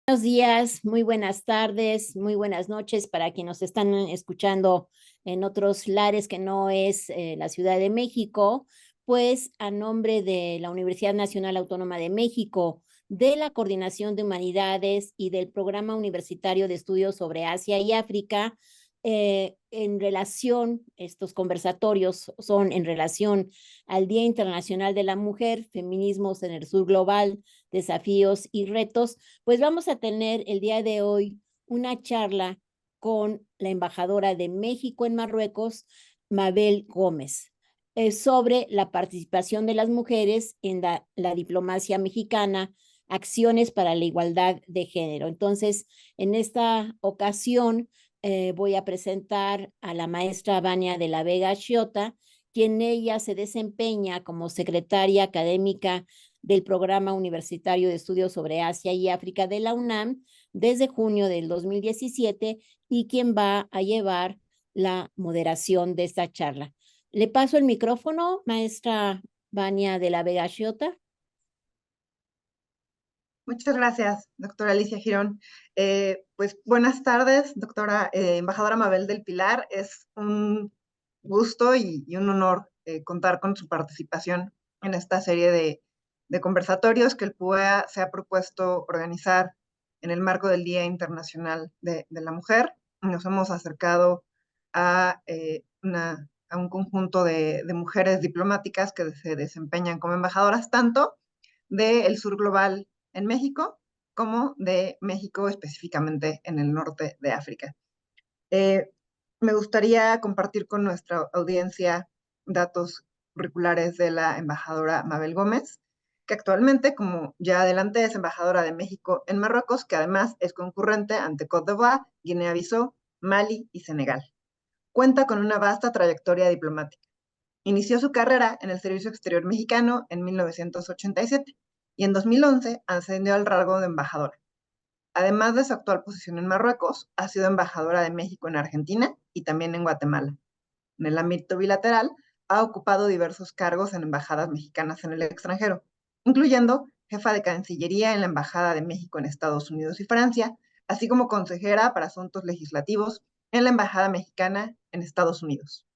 Buenos días, muy buenas tardes, muy buenas noches para quienes nos están escuchando en otros lares que no es la Ciudad de México. Pues a nombre de la Universidad Nacional Autónoma de México, de la Coordinación de Humanidades y del Programa Universitario de Estudios sobre Asia y África, estos conversatorios son en relación al Día Internacional de la Mujer, Feminismos en el Sur Global, Desafíos y Retos. Pues vamos a tener el día de hoy una charla con la embajadora de México en Marruecos, Mabel Gómez, sobre la participación de las mujeres en la diplomacia mexicana, acciones para la igualdad de género. Entonces, en esta ocasión voy a presentar a la maestra Vania de la Vega Chiota, quien ella se desempeña como secretaria académica del Programa Universitario de Estudios sobre Asia y África de la UNAM desde junio del 2017 y quien va a llevar la moderación de esta charla. Le paso el micrófono, maestra Vania de la Vega Chiota. Muchas gracias, doctora Alicia Girón. Pues buenas tardes, doctora embajadora Mabel del Pilar. Es un gusto y un honor contar con su participación en esta serie de conversatorios que el PUEA se ha propuesto organizar en el marco del Día Internacional de la Mujer. Nos hemos acercado a, a un conjunto de mujeres diplomáticas que se desempeñan como embajadoras tanto del sur global en México, como de México específicamente en el norte de África. Me gustaría compartir con nuestra audiencia datos curriculares de la embajadora Mabel Gómez, que actualmente, como ya adelanté, es embajadora de México en Marruecos, que además es concurrente ante Côte d'Ivoire, Guinea-Bissau, Mali y Senegal. Cuenta con una vasta trayectoria diplomática. Inició su carrera en el Servicio Exterior Mexicano en 1987 y en 2011 ascendió al rango de embajadora. Además de su actual posición en Marruecos, ha sido embajadora de México en Argentina y también en Guatemala. En el ámbito bilateral, ha ocupado diversos cargos en embajadas mexicanas en el extranjero, incluyendo jefa de Cancillería en la Embajada de México en Estados Unidos y Francia, así como consejera para asuntos legislativos en la Embajada Mexicana en Estados Unidos.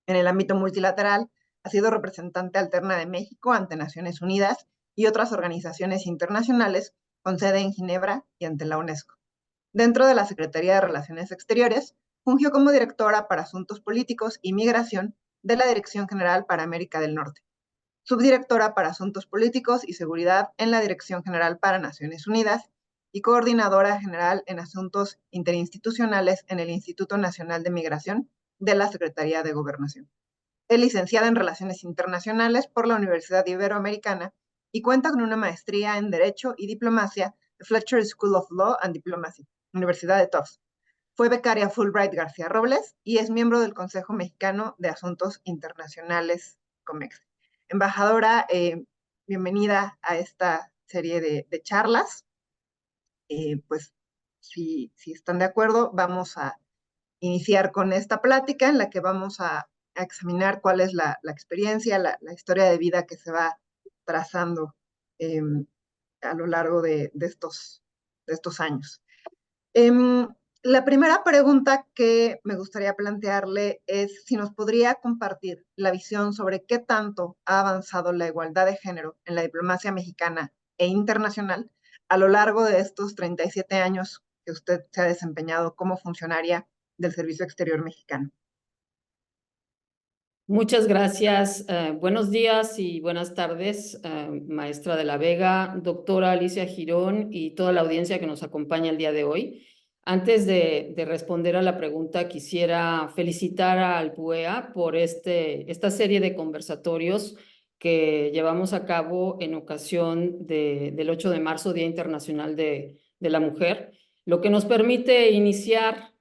En el ámbito multilateral, ha sido representante alterna de México ante Naciones Unidas y otras organizaciones internacionales con sede en Ginebra y ante la UNESCO. Dentro de la Secretaría de Relaciones Exteriores, fungió como directora para Asuntos Políticos y Migración de la Dirección General para América del Norte, subdirectora para Asuntos Políticos y Seguridad en la Dirección General para Naciones Unidas y coordinadora general en Asuntos Interinstitucionales en el Instituto Nacional de Migración de la Secretaría de Gobernación. Es licenciada en Relaciones Internacionales por la Universidad Iberoamericana y cuenta con una maestría en Derecho y Diplomacia de Fletcher School of Law and Diplomacy, Universidad de Tufts. Fue becaria Fulbright García Robles y es miembro del Consejo Mexicano de Asuntos Internacionales, COMEX. Embajadora, bienvenida a esta serie de charlas. Pues si están de acuerdo, vamos a iniciar con esta plática en la que vamos a examinar cuál es la experiencia, la historia de vida que se va trazando a lo largo de estos años. La primera pregunta que me gustaría plantearle es si nos podría compartir la visión sobre qué tanto ha avanzado la igualdad de género en la diplomacia mexicana e internacional a lo largo de estos 37 años que usted se ha desempeñado como funcionaria del Servicio Exterior Mexicano. Muchas gracias. Buenos días y buenas tardes, maestra de la Vega, doctora Alicia Girón y toda la audiencia que nos acompaña el día de hoy. Antes de responder a la pregunta, quisiera felicitar al PUEA por esta serie de conversatorios que llevamos a cabo en ocasión del 8 de marzo, Día Internacional de la Mujer, lo que nos permite iniciar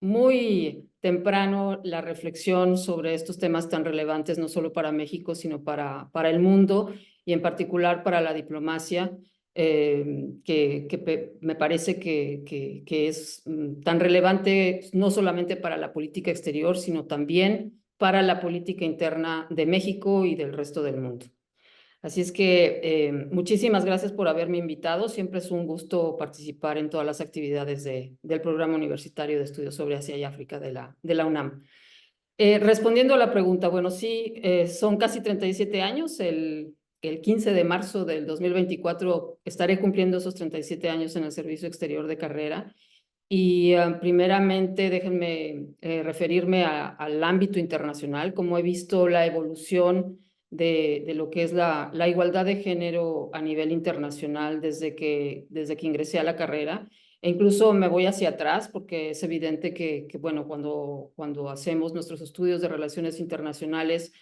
muy temprano la reflexión sobre estos temas tan relevantes, no solo para México, sino para el mundo y en particular para la diplomacia, que me parece que es tan relevante no solamente para la política exterior, sino también para la política interna de México y del resto del mundo. Así es que muchísimas gracias por haberme invitado. Siempre es un gusto participar en todas las actividades del Programa Universitario de Estudios sobre Asia y África de la UNAM. Respondiendo a la pregunta, bueno, sí, son casi 37 años. El 15 de marzo del 2024 estaré cumpliendo esos 37 años en el servicio exterior de carrera. Y primeramente déjenme referirme al ámbito internacional, como he visto la evolución de lo que es la igualdad de género a nivel internacional desde que ingresé a la carrera. E incluso me voy hacia atrás porque es evidente que bueno, cuando hacemos nuestros estudios de relaciones internacionales,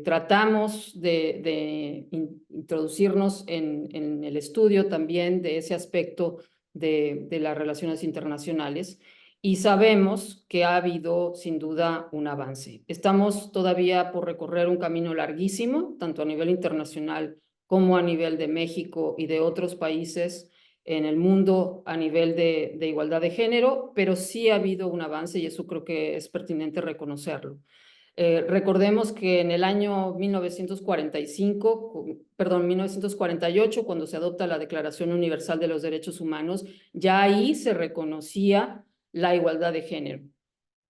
tratamos de introducirnos en el estudio también de ese aspecto de las relaciones internacionales, y sabemos que ha habido sin duda un avance. Estamos todavía por recorrer un camino larguísimo, tanto a nivel internacional como a nivel de México y de otros países en el mundo a nivel de igualdad de género, pero sí ha habido un avance y eso creo que es pertinente reconocerlo. Recordemos que en el año 1948, cuando se adopta la Declaración Universal de los Derechos Humanos, ya ahí se reconocía la igualdad de género.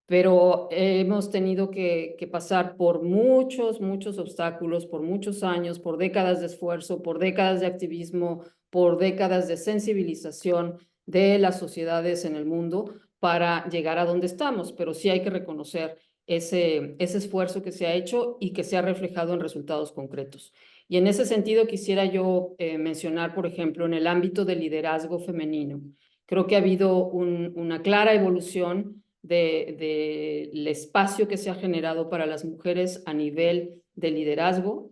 Pero hemos tenido que pasar por muchos obstáculos, por muchos años, por décadas de esfuerzo, por décadas de activismo, por décadas de sensibilización de las sociedades en el mundo para llegar a donde estamos. Pero sí hay que reconocer ese esfuerzo que se ha hecho y que se ha reflejado en resultados concretos. Y en ese sentido quisiera yo mencionar, por ejemplo, en el ámbito del liderazgo femenino. Creo que ha habido una clara evolución del espacio que se ha generado para las mujeres a nivel de liderazgo,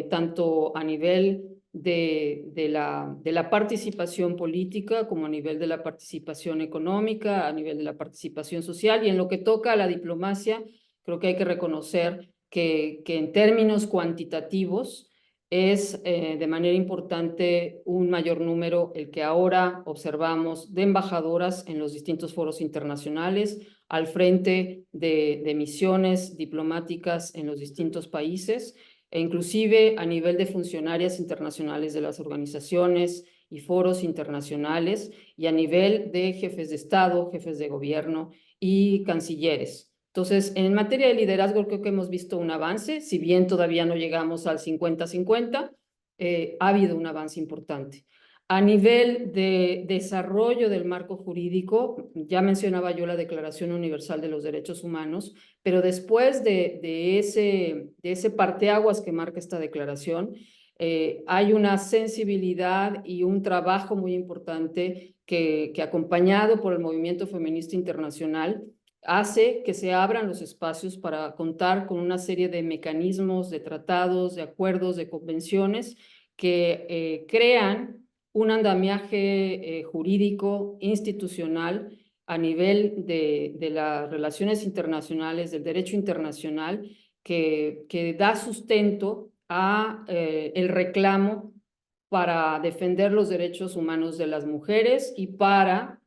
tanto a nivel de la participación política como a nivel de la participación económica, a nivel de la participación social, y en lo que toca a la diplomacia, creo que hay que reconocer que en términos cuantitativos es de manera importante un mayor número el que ahora observamos de embajadoras en los distintos foros internacionales, al frente de misiones diplomáticas en los distintos países, e inclusive a nivel de funcionarias internacionales de las organizaciones y foros internacionales, y a nivel de jefes de Estado, jefes de gobierno y cancilleres. Entonces, en materia de liderazgo creo que hemos visto un avance, si bien todavía no llegamos al 50-50, ha habido un avance importante. A nivel de desarrollo del marco jurídico, ya mencionaba yo la Declaración Universal de los Derechos Humanos, pero después de ese parteaguas que marca esta declaración, hay una sensibilidad y un trabajo muy importante que acompañado por el movimiento feminista internacional, hace que se abran los espacios para contar con una serie de mecanismos, de tratados, de acuerdos, de convenciones que crean un andamiaje jurídico, institucional, a nivel de las relaciones internacionales, del derecho internacional, que da sustento a el reclamo para defender los derechos humanos de las mujeres y para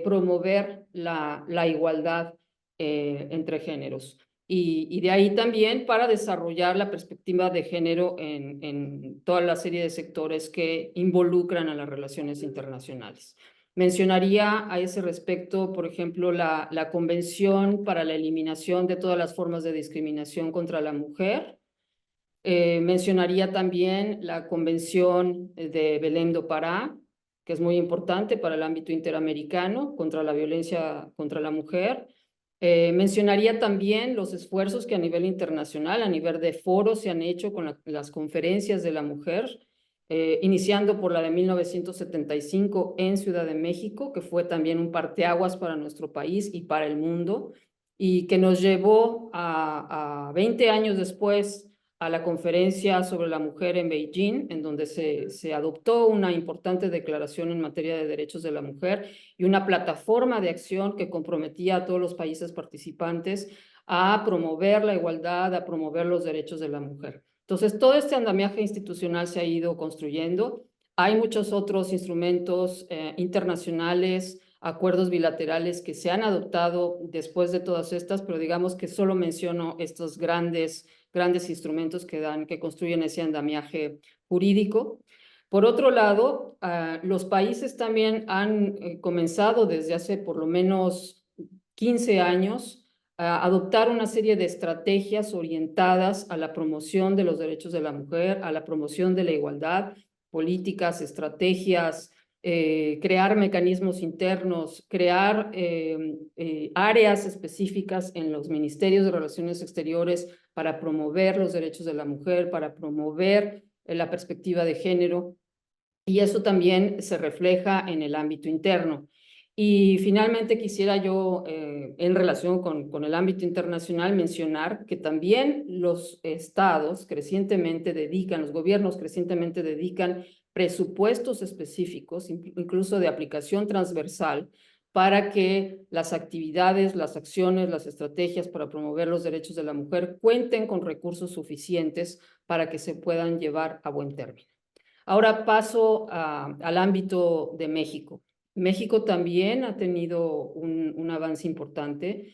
promover la igualdad entre géneros. Y de ahí también para desarrollar la perspectiva de género en toda la serie de sectores que involucran a las relaciones internacionales. Mencionaría a ese respecto, por ejemplo, la Convención para la Eliminación de todas las formas de discriminación contra la mujer. Mencionaría también la Convención de Belém do Pará, que es muy importante para el ámbito interamericano contra la violencia contra la mujer. Mencionaría también los esfuerzos que a nivel internacional, a nivel de foros, se han hecho con las conferencias de la mujer, iniciando por la de 1975 en Ciudad de México, que fue también un parteaguas para nuestro país y para el mundo, y que nos llevó a 20 años después a la conferencia sobre la mujer en Beijing, en donde se adoptó una importante declaración en materia de derechos de la mujer y una plataforma de acción que comprometía a todos los países participantes a promover la igualdad, a promover los derechos de la mujer. Entonces, todo este andamiaje institucional se ha ido construyendo. Hay muchos otros instrumentos internacionales, acuerdos bilaterales que se han adoptado después de todas estas, pero digamos que solo menciono estos grandes grandes instrumentos que construyen ese andamiaje jurídico. Por otro lado, los países también han comenzado desde hace por lo menos 15 años a adoptar una serie de estrategias orientadas a la promoción de los derechos de la mujer, a la promoción de la igualdad, políticas, estrategias, crear mecanismos internos, crear áreas específicas en los ministerios de Relaciones Exteriores para promover los derechos de la mujer, para promover la perspectiva de género, y eso también se refleja en el ámbito interno. Y finalmente quisiera yo, en relación con el ámbito internacional, mencionar que también los estados crecientemente dedican, los gobiernos crecientemente dedican presupuestos específicos, incluso de aplicación transversal, para que las actividades, las acciones, las estrategias para promover los derechos de la mujer cuenten con recursos suficientes para que se puedan llevar a buen término. Ahora paso al ámbito de México. México también ha tenido un avance importante.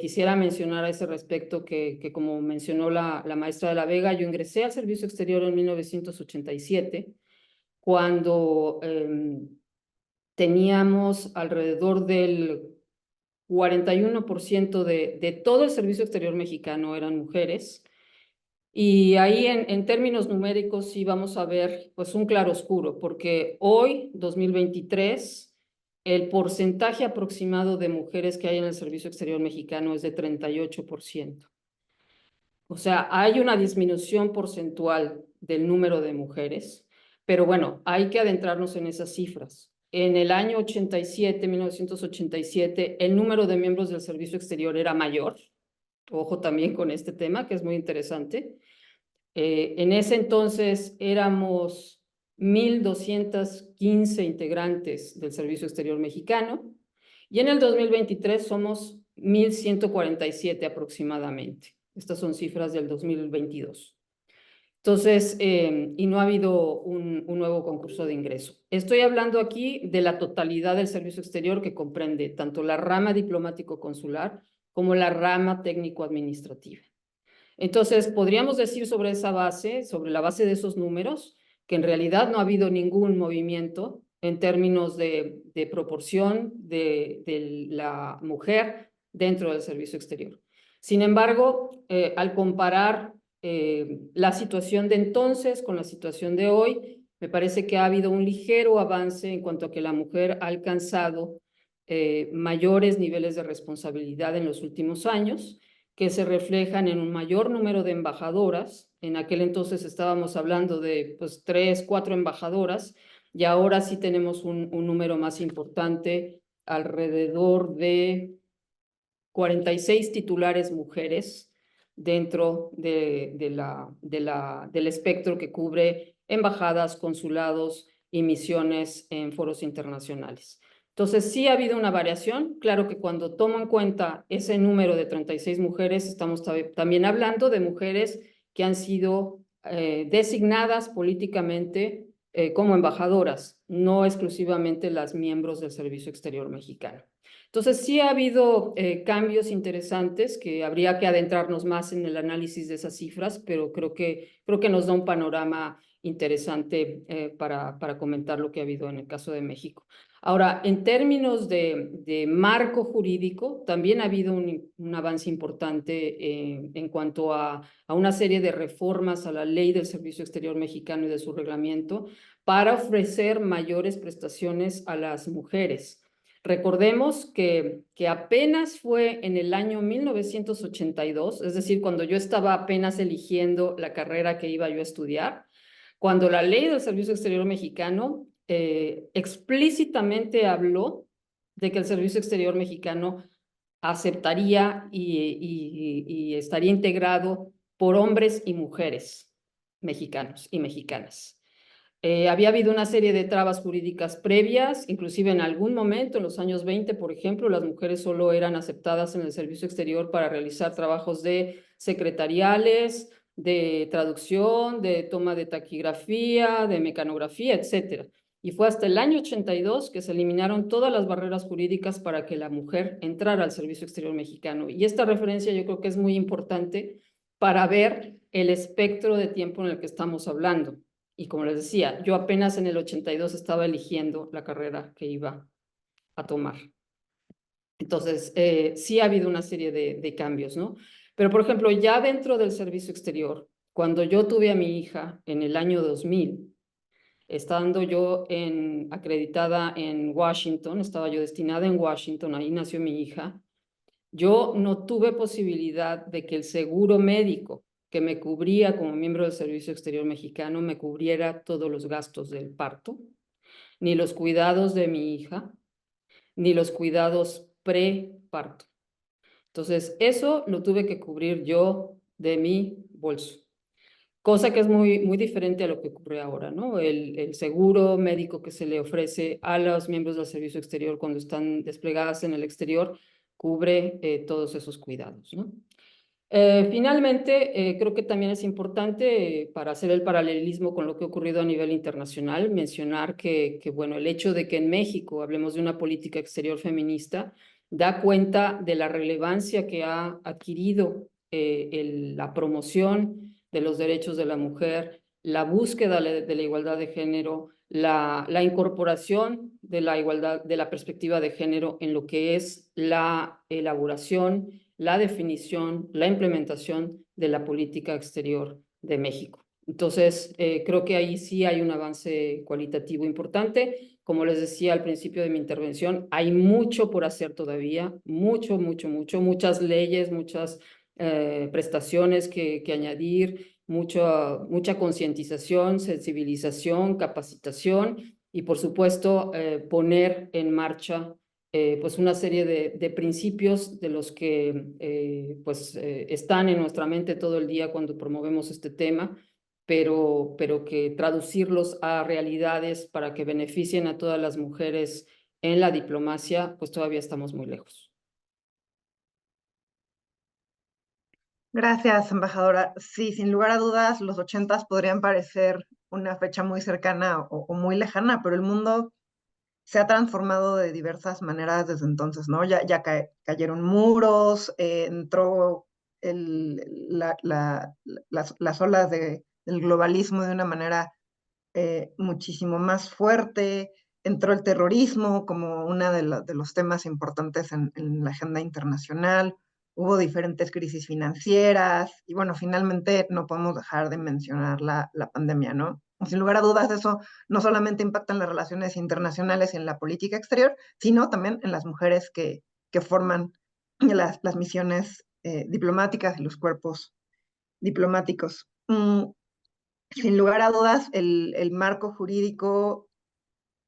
Quisiera mencionar a ese respecto que como mencionó la maestra de la Vega, yo ingresé al servicio exterior en 1987, cuando teníamos alrededor del 41% de todo el servicio exterior mexicano eran mujeres. Y ahí en términos numéricos sí vamos a ver pues un claroscuro, porque hoy, 2023, el porcentaje aproximado de mujeres que hay en el servicio exterior mexicano es de 38%. O sea, hay una disminución porcentual del número de mujeres, pero bueno, hay que adentrarnos en esas cifras. En el año 87, 1987, el número de miembros del servicio exterior era mayor. Ojo también con este tema, que es muy interesante. En ese entonces éramos 1,215 integrantes del Servicio Exterior Mexicano y en el 2023 somos 1,147 aproximadamente. Estas son cifras del 2022. Entonces, y no ha habido un nuevo concurso de ingreso. Estoy hablando aquí de la totalidad del servicio exterior, que comprende tanto la rama diplomático-consular como la rama técnico-administrativa. Entonces, podríamos decir sobre esa base, sobre la base de esos números, que en realidad no ha habido ningún movimiento en términos de proporción de la mujer dentro del servicio exterior. Sin embargo, al comparar la situación de entonces con la situación de hoy, me parece que ha habido un ligero avance en cuanto a que la mujer ha alcanzado mayores niveles de responsabilidad en los últimos años, que se reflejan en un mayor número de embajadoras. En aquel entonces estábamos hablando de pues 3, 4 embajadoras, y ahora sí tenemos un número más importante, alrededor de 46 titulares mujeres dentro del espectro que cubre embajadas, consulados y misiones en foros internacionales. Entonces, sí ha habido una variación. Claro que cuando tomo en cuenta ese número de 36 mujeres, estamos también hablando de mujeres que han sido designadas políticamente como embajadoras, no exclusivamente las miembros del Servicio Exterior Mexicano. Entonces, sí ha habido cambios interesantes que habría que adentrarnos más en el análisis de esas cifras, pero creo que nos da un panorama interesante para comentar lo que ha habido en el caso de México. Ahora, en términos de marco jurídico, también ha habido un avance importante en cuanto a una serie de reformas a la ley del Servicio Exterior Mexicano y de su reglamento para ofrecer mayores prestaciones a las mujeres. Recordemos que apenas fue en el año 1982, es decir, cuando yo estaba apenas eligiendo la carrera que iba yo a estudiar, cuando la ley del Servicio Exterior Mexicano explícitamente habló de que el Servicio Exterior Mexicano aceptaría y estaría integrado por hombres y mujeres mexicanos y mexicanas. Había habido una serie de trabas jurídicas previas, inclusive en algún momento, en los años 20, por ejemplo, las mujeres solo eran aceptadas en el servicio exterior para realizar trabajos de secretariales, de traducción, de toma de taquigrafía, de mecanografía, etcétera. Y fue hasta el año 82 que se eliminaron todas las barreras jurídicas para que la mujer entrara al servicio exterior mexicano. Y esta referencia yo creo que es muy importante para ver el espectro de tiempo en el que estamos hablando. Y como les decía, yo apenas en el 82 estaba eligiendo la carrera que iba a tomar. Entonces, sí ha habido una serie de cambios, ¿no? Pero, por ejemplo, ya dentro del servicio exterior, cuando yo tuve a mi hija en el año 2000, estando yo acreditada en Washington, estaba yo destinada en Washington, ahí nació mi hija, yo no tuve posibilidad de que el seguro médico que me cubría como miembro del Servicio Exterior Mexicano me cubriera todos los gastos del parto, ni los cuidados de mi hija, ni los cuidados pre-parto. Entonces, eso lo tuve que cubrir yo de mi bolso. Cosa que es muy diferente a lo que ocurre ahora, ¿no? El seguro médico que se le ofrece a los miembros del servicio exterior cuando están desplegadas en el exterior cubre todos esos cuidados, ¿no? Finalmente, creo que también es importante, para hacer el paralelismo con lo que ha ocurrido a nivel internacional, mencionar que, bueno, el hecho de que en México hablemos de una política exterior feminista da cuenta de la relevancia que ha adquirido la promoción de los derechos de la mujer, la búsqueda de la igualdad de género, la incorporación de la igualdad, de la perspectiva de género en lo que es la elaboración, la definición, la implementación de la política exterior de México. Entonces, creo que ahí sí hay un avance cualitativo importante. Como les decía al principio de mi intervención, hay mucho por hacer todavía, muchas leyes, muchas prestaciones que añadir, mucha concientización, sensibilización, capacitación y, por supuesto, poner en marcha pues una serie de principios de los que están en nuestra mente todo el día cuando promovemos este tema, pero que traducirlos a realidades para que beneficien a todas las mujeres en la diplomacia, pues todavía estamos muy lejos. Gracias, embajadora. Sí, sin lugar a dudas, los 80s podrían parecer una fecha muy cercana o muy lejana, pero el mundo se ha transformado de diversas maneras desde entonces, ¿no? Ya cayeron muros, entró las olas del globalismo de una manera muchísimo más fuerte, entró el terrorismo como uno de los temas importantes en la agenda internacional, hubo diferentes crisis financieras y bueno, finalmente no podemos dejar de mencionar la pandemia, ¿no? Sin lugar a dudas, eso no solamente impacta en las relaciones internacionales y en la política exterior, sino también en las mujeres que forman las misiones diplomáticas y los cuerpos diplomáticos. Sin lugar a dudas, el marco jurídico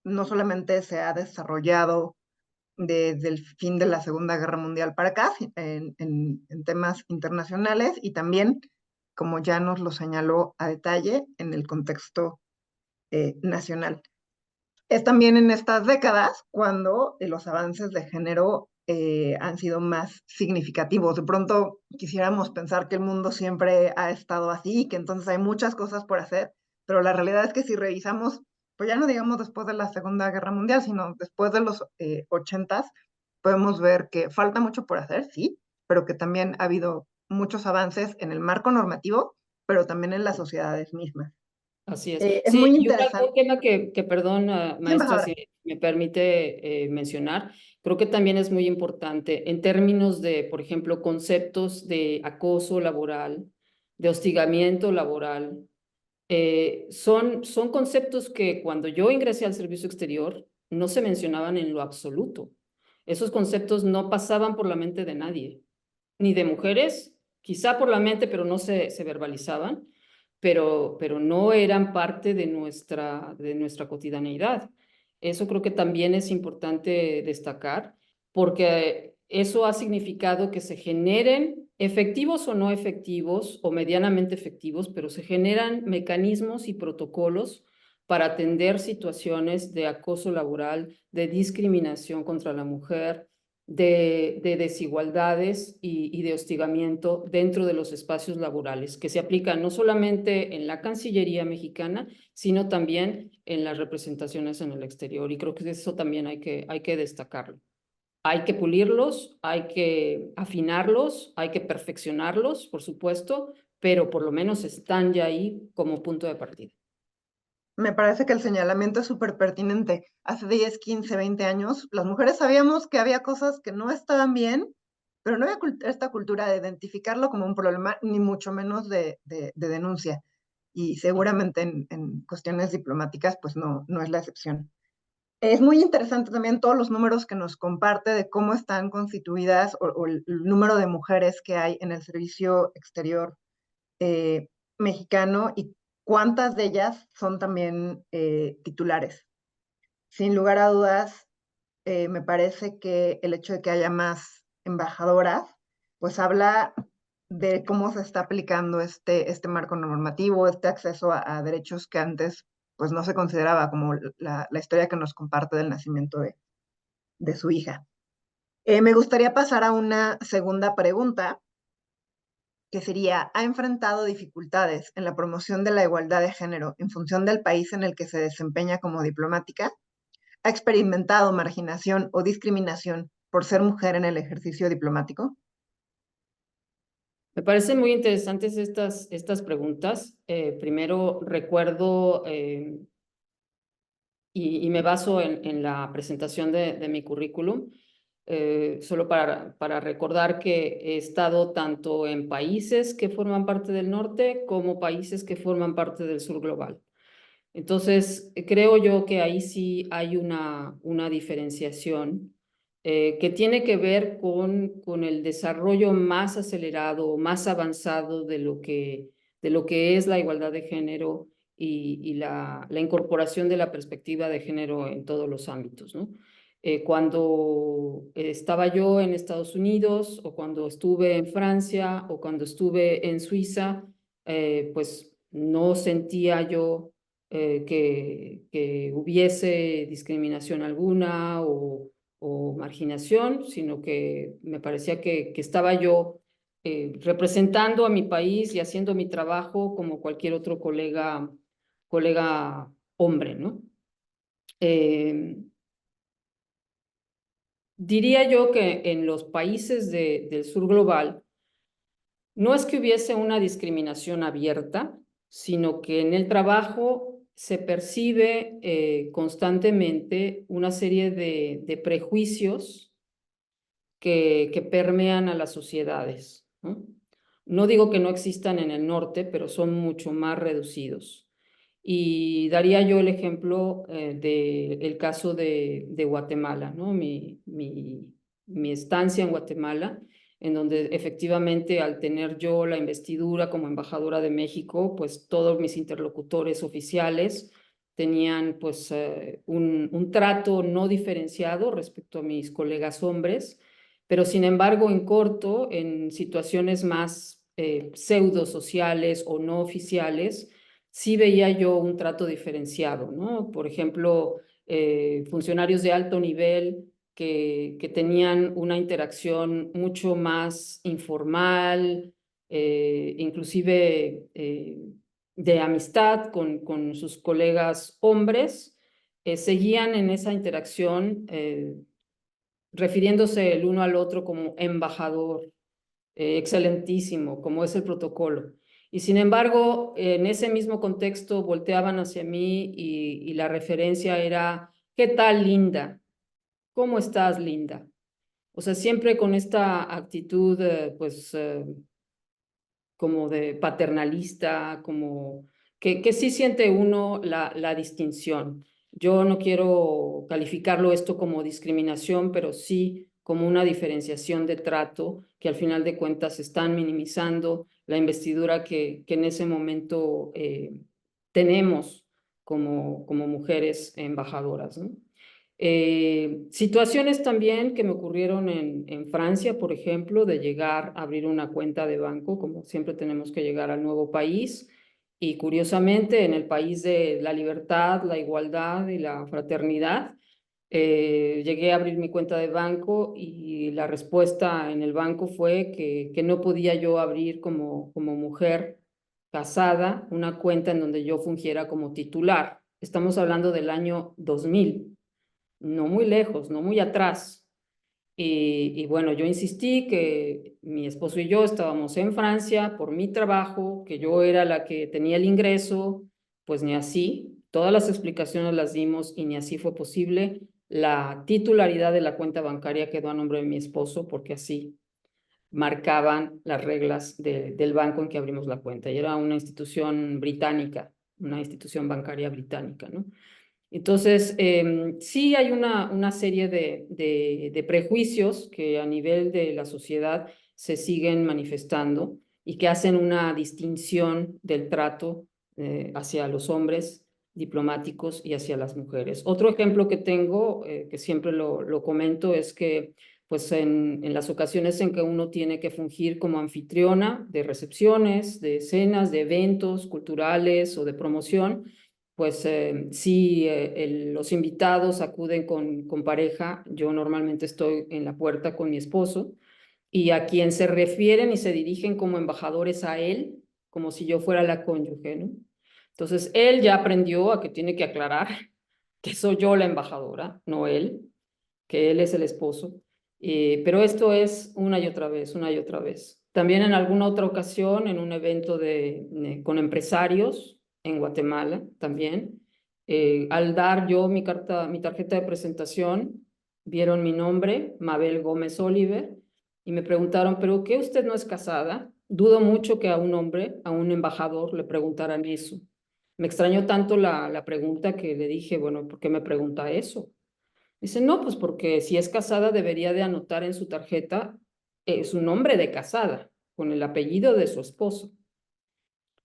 no solamente se ha desarrollado desde el fin de la Segunda Guerra Mundial para acá, en temas internacionales y también, como ya nos lo señaló a detalle, en el contexto nacional. Es también en estas décadas cuando los avances de género han sido más significativos. De pronto quisiéramos pensar que el mundo siempre ha estado así, que entonces hay muchas cosas por hacer, pero la realidad es que si revisamos, pues ya no digamos después de la Segunda Guerra Mundial, sino después de los 80s, podemos ver que falta mucho por hacer, sí, pero que también ha habido muchos avances en el marco normativo, pero también en las sociedades mismas. Así es. Es Sí, muy y interesante. un tema que perdón, Sí, maestra, embajadora. si me permite mencionar, creo que también es muy importante en términos de, por ejemplo, conceptos de acoso laboral, de hostigamiento laboral. Son conceptos que cuando yo ingresé al servicio exterior no se mencionaban en lo absoluto. Esos conceptos no pasaban por la mente de nadie, ni de mujeres, quizá por la mente, pero no se verbalizaban, pero no eran parte de nuestra cotidianeidad. Eso creo que también es importante destacar, porque eso ha significado que se generen efectivos o no efectivos, o medianamente efectivos, pero se generan mecanismos y protocolos para atender situaciones de acoso laboral, de discriminación contra la mujer, de desigualdades y de hostigamiento dentro de los espacios laborales, que se aplican no solamente en la Cancillería mexicana, sino también en las representaciones en el exterior. Y creo que eso también hay que destacarlo. Hay que pulirlos, hay que afinarlos, hay que perfeccionarlos, por supuesto, pero por lo menos están ya ahí como punto de partida. Me parece que el señalamiento es súper pertinente. Hace 10, 15, 20 años, las mujeres sabíamos que había cosas que no estaban bien, pero no había esta cultura de identificarlo como un problema, ni mucho menos de denuncia. Y seguramente en cuestiones diplomáticas, pues no es la excepción. Es muy interesante también todos los números que nos comparte de cómo están constituidas o el número de mujeres que hay en el servicio exterior mexicano y cuántas de ellas son también titulares. Sin lugar a dudas, me parece que el hecho de que haya más embajadoras, pues habla de cómo se está aplicando este marco normativo, este acceso a derechos que antes pues no se consideraba, como la historia que nos comparte del nacimiento de su hija. Me gustaría pasar a una segunda pregunta, que sería, ¿ha enfrentado dificultades en la promoción de la igualdad de género en función del país en el que se desempeña como diplomática? ¿Ha experimentado marginación o discriminación por ser mujer en el ejercicio diplomático? Me parecen muy interesantes estas preguntas. Primero recuerdo y me baso en la presentación de mi currículum, solo para recordar que he estado tanto en países que forman parte del norte como países que forman parte del sur global. Entonces, creo yo que ahí sí hay una diferenciación que tiene que ver con el desarrollo más acelerado, más avanzado de lo que es la igualdad de género y la incorporación de la perspectiva de género en todos los ámbitos, ¿no? Cuando estaba yo en Estados Unidos o cuando estuve en Francia o cuando estuve en Suiza, pues no sentía yo que hubiese discriminación alguna o marginación, sino que me parecía que estaba yo representando a mi país y haciendo mi trabajo como cualquier otro colega hombre, ¿no? Diría yo que en los países del sur global no es que hubiese una discriminación abierta, sino que en el trabajo se percibe constantemente una serie de prejuicios que permean a las sociedades, ¿no? No digo que no existan en el norte, pero son mucho más reducidos. Y daría yo el ejemplo del caso de Guatemala, ¿no? Mi estancia en Guatemala, en donde efectivamente al tener yo la investidura como embajadora de México, pues todos mis interlocutores oficiales tenían pues un trato no diferenciado respecto a mis colegas hombres, pero sin embargo en corto, en situaciones más pseudo sociales o no oficiales, sí veía yo un trato diferenciado, ¿no? Por ejemplo, funcionarios de alto nivel que tenían una interacción mucho más informal, inclusive de amistad con sus colegas hombres, seguían en esa interacción refiriéndose el uno al otro como embajador, excelentísimo, como es el protocolo. Y sin embargo, en ese mismo contexto volteaban hacia mí y la referencia era, ¿qué tal, linda? ¿Cómo estás, linda? O sea, siempre con esta actitud, pues, como de paternalista, como que sí siente uno la distinción. Yo no quiero calificarlo esto como discriminación, pero sí como una diferenciación de trato que al final de cuentas están minimizando la investidura que en ese momento tenemos como mujeres embajadoras, ¿no? Situaciones también que me ocurrieron en Francia, por ejemplo, de llegar a abrir una cuenta de banco, como siempre tenemos que llegar al nuevo país, y curiosamente en el país de la libertad, la igualdad y la fraternidad, llegué a abrir mi cuenta de banco y la respuesta en el banco fue que no podía yo abrir como mujer casada una cuenta en donde yo fungiera como titular. Estamos hablando del año 2000, no muy lejos, no muy atrás. Y bueno, yo insistí que mi esposo y yo estábamos en Francia por mi trabajo, que yo era la que tenía el ingreso, pues ni así. Todas las explicaciones las dimos y ni así fue posible. La titularidad de la cuenta bancaria quedó a nombre de mi esposo porque así marcaban las reglas del banco en que abrimos la cuenta. Y era una institución británica, una institución bancaria británica, ¿no? Entonces, sí hay una serie de prejuicios que a nivel de la sociedad se siguen manifestando y que hacen una distinción del trato hacia los hombres diplomáticos y hacia las mujeres. Otro ejemplo que tengo, que siempre lo comento, es que pues en las ocasiones en que uno tiene que fungir como anfitriona de recepciones, de cenas, de eventos culturales o de promoción, pues si los invitados acuden con pareja, yo normalmente estoy en la puerta con mi esposo y a quien se refieren y se dirigen como embajadores a él, como si yo fuera la cónyuge, ¿no? Entonces él ya aprendió a que tiene que aclarar que soy yo la embajadora, no él, que él es el esposo. Pero esto es una y otra vez, una y otra vez. También en alguna otra ocasión, en un evento con empresarios en Guatemala también, al dar yo mi tarjeta de presentación, vieron mi nombre, Mabel Gómez Oliver, y me preguntaron, ¿pero qué usted no es casada? Dudo mucho que a un hombre, a un embajador, le preguntaran eso. Me extrañó tanto la pregunta que le dije, bueno, ¿por qué me pregunta eso? Dice, no, pues porque si es casada debería de anotar en su tarjeta su nombre de casada, con el apellido de su esposo.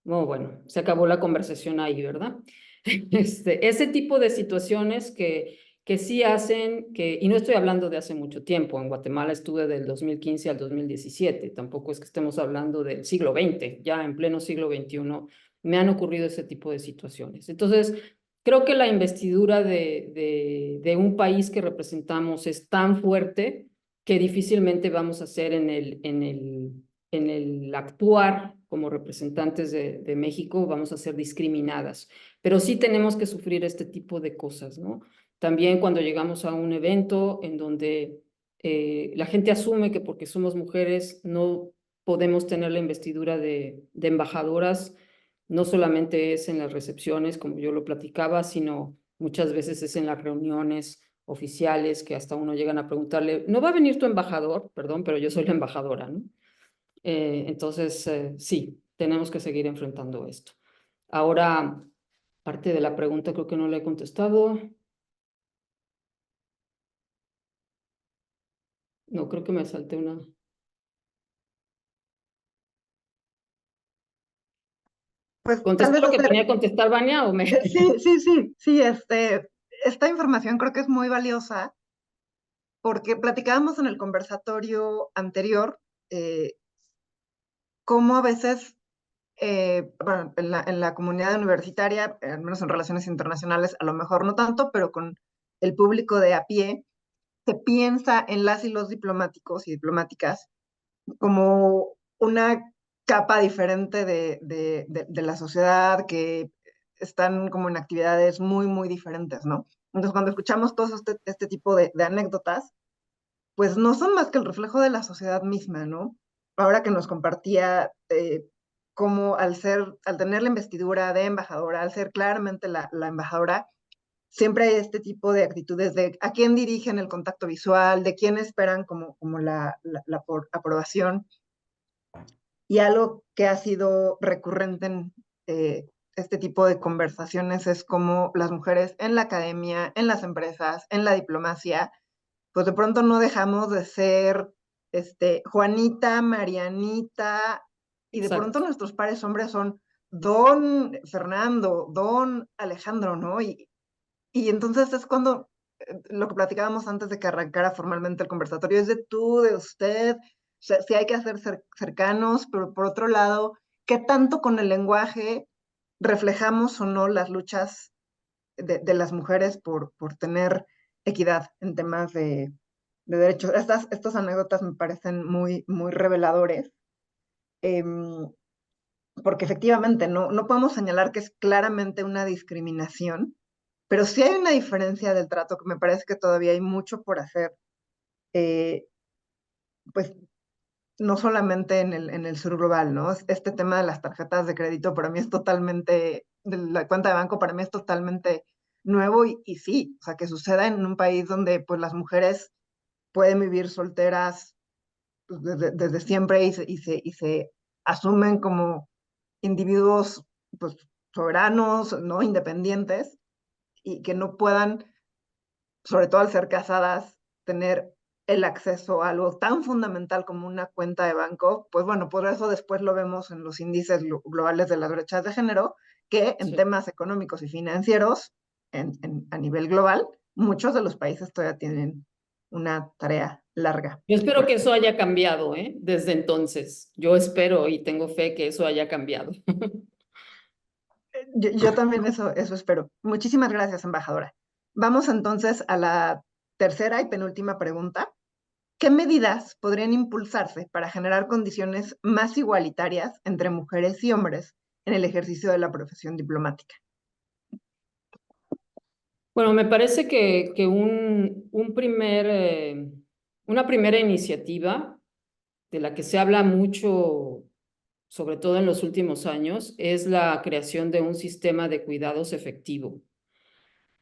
No, bueno, se acabó la conversación ahí, ¿verdad? Ese tipo de situaciones que sí hacen que, y no estoy hablando de hace mucho tiempo, en Guatemala estuve del 2015 al 2017, tampoco es que estemos hablando del siglo XX, ya en pleno siglo XXI me han ocurrido ese tipo de situaciones. Entonces, creo que la investidura de un país que representamos es tan fuerte que difícilmente vamos a hacer en el actuar como representantes de México, vamos a ser discriminadas. Pero sí tenemos que sufrir este tipo de cosas, ¿no? También cuando llegamos a un evento en donde la gente asume que porque somos mujeres no podemos tener la investidura de embajadoras, no solamente es en las recepciones, como yo lo platicaba, sino muchas veces es en las reuniones oficiales que hasta uno llegan a preguntarle, ¿no va a venir tu embajador? Perdón, pero yo soy la embajadora, ¿no? Entonces, sí, tenemos que seguir enfrentando esto. Ahora, parte de la pregunta creo que no le he contestado. No, creo que me salté una. Pues tal ¿Contestó vez lo que hacer, tenía que contestar, Vania, o me...? sí, esta información creo que es muy valiosa porque platicábamos en el conversatorio anterior eh, cómo a veces, bueno, en la comunidad universitaria, al menos en relaciones internacionales, a lo mejor no tanto, pero con el público de a pie, se piensa en las y los diplomáticos y diplomáticas como una capa diferente de la sociedad que están como en actividades muy, muy diferentes, ¿no? Entonces, cuando escuchamos todos este tipo de anécdotas, pues no son más que el reflejo de la sociedad misma, ¿no? Ahora que nos compartía cómo al tener la investidura de embajadora, al ser claramente la embajadora, siempre hay este tipo de actitudes de a quién dirigen el contacto visual, de quién esperan como la aprobación. Y algo que ha sido recurrente en este tipo de conversaciones es cómo las mujeres en la academia, en las empresas, en la diplomacia, pues de pronto no dejamos de ser Juanita, Marianita, y de pronto Exacto. nuestros pares hombres son Don Fernando, Don Alejandro, ¿no? Y entonces es cuando lo que platicábamos antes de que arrancara formalmente el conversatorio es de tú, de usted, o sea, sí hay que hacer cercanos, pero por otro lado, ¿qué tanto con el lenguaje reflejamos o no las luchas de las mujeres por tener equidad en temas de derechos? Estas anécdotas me parecen muy, muy reveladores, porque efectivamente no podemos señalar que es claramente una discriminación, pero sí hay una diferencia del trato que me parece que todavía hay mucho por hacer pues no solamente en el sur global, ¿no? Este tema de las tarjetas de crédito para mí es totalmente, de la cuenta de banco para mí es totalmente nuevo y sí, o sea, que suceda en un país donde pues las mujeres pueden vivir solteras pues, desde siempre y se asumen como individuos pues soberanos, ¿no? Independientes y que no puedan, sobre todo al ser casadas, tener el acceso a algo tan fundamental como una cuenta de banco, pues bueno, por eso después lo vemos en los índices globales de las brechas de género, que en Sí. temas económicos y financieros, a nivel global, muchos de los países todavía tienen una tarea larga. Yo espero por que eso hacer. haya cambiado, desde entonces. Yo espero y tengo fe que eso haya cambiado. Yo también eso espero. Muchísimas gracias, embajadora. Vamos entonces a la tercera y penúltima pregunta. ¿Qué medidas podrían impulsarse para generar condiciones más igualitarias entre mujeres y hombres en el ejercicio de la profesión diplomática? Bueno, me parece que una primera iniciativa de la que se habla mucho, sobre todo en los últimos años, es la creación de un sistema de cuidados efectivo.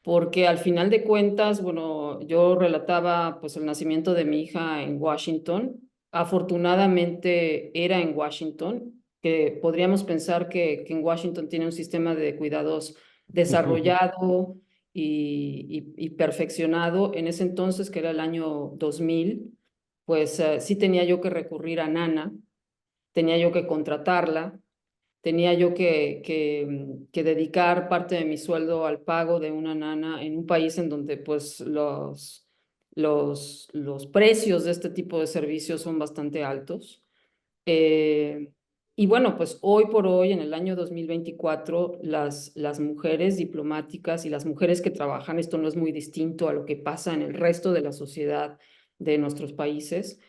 Porque al final de cuentas, bueno, yo relataba pues el nacimiento de mi hija en Washington. Afortunadamente era en Washington, que podríamos pensar que en Washington tiene un sistema de cuidados desarrollado y perfeccionado. En ese entonces, que era el año 2000, pues sí tenía yo que recurrir a Nana, tenía yo que contratarla, tenía yo que dedicar parte de mi sueldo al pago de una nana en un país en donde pues los precios de este tipo de servicios son bastante altos. Eh, y bueno, pues hoy por hoy, en el año 2024, las mujeres diplomáticas y las mujeres que trabajan, esto no es muy distinto a lo que pasa en el resto de la sociedad de nuestros países,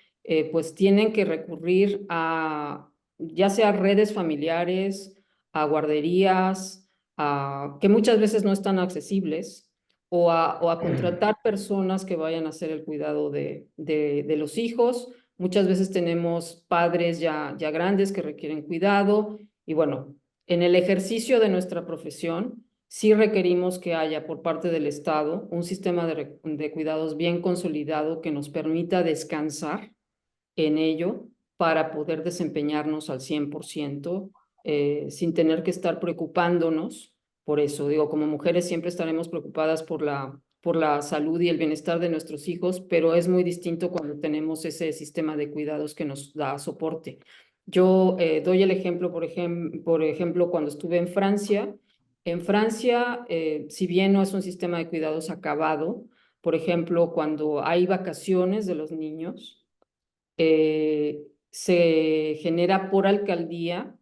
pues tienen que recurrir a ya sea redes familiares, a guarderías, que muchas veces no están accesibles, o a contratar personas que vayan a hacer el cuidado de los hijos. Muchas veces tenemos padres ya grandes que requieren cuidado y bueno, en el ejercicio de nuestra profesión sí requerimos que haya por parte del Estado un sistema de cuidados bien consolidado que nos permita descansar en ello para poder desempeñarnos al 100%, sin tener que estar preocupándonos por eso. Digo, como mujeres siempre estaremos preocupadas por la salud y el bienestar de nuestros hijos, pero es muy distinto cuando tenemos ese sistema de cuidados que nos da soporte. Yo doy el ejemplo, por ejemplo, cuando estuve en Francia. En Francia, si bien no es un sistema de cuidados acabado, por ejemplo, cuando hay vacaciones de los niños, se genera por alcaldía,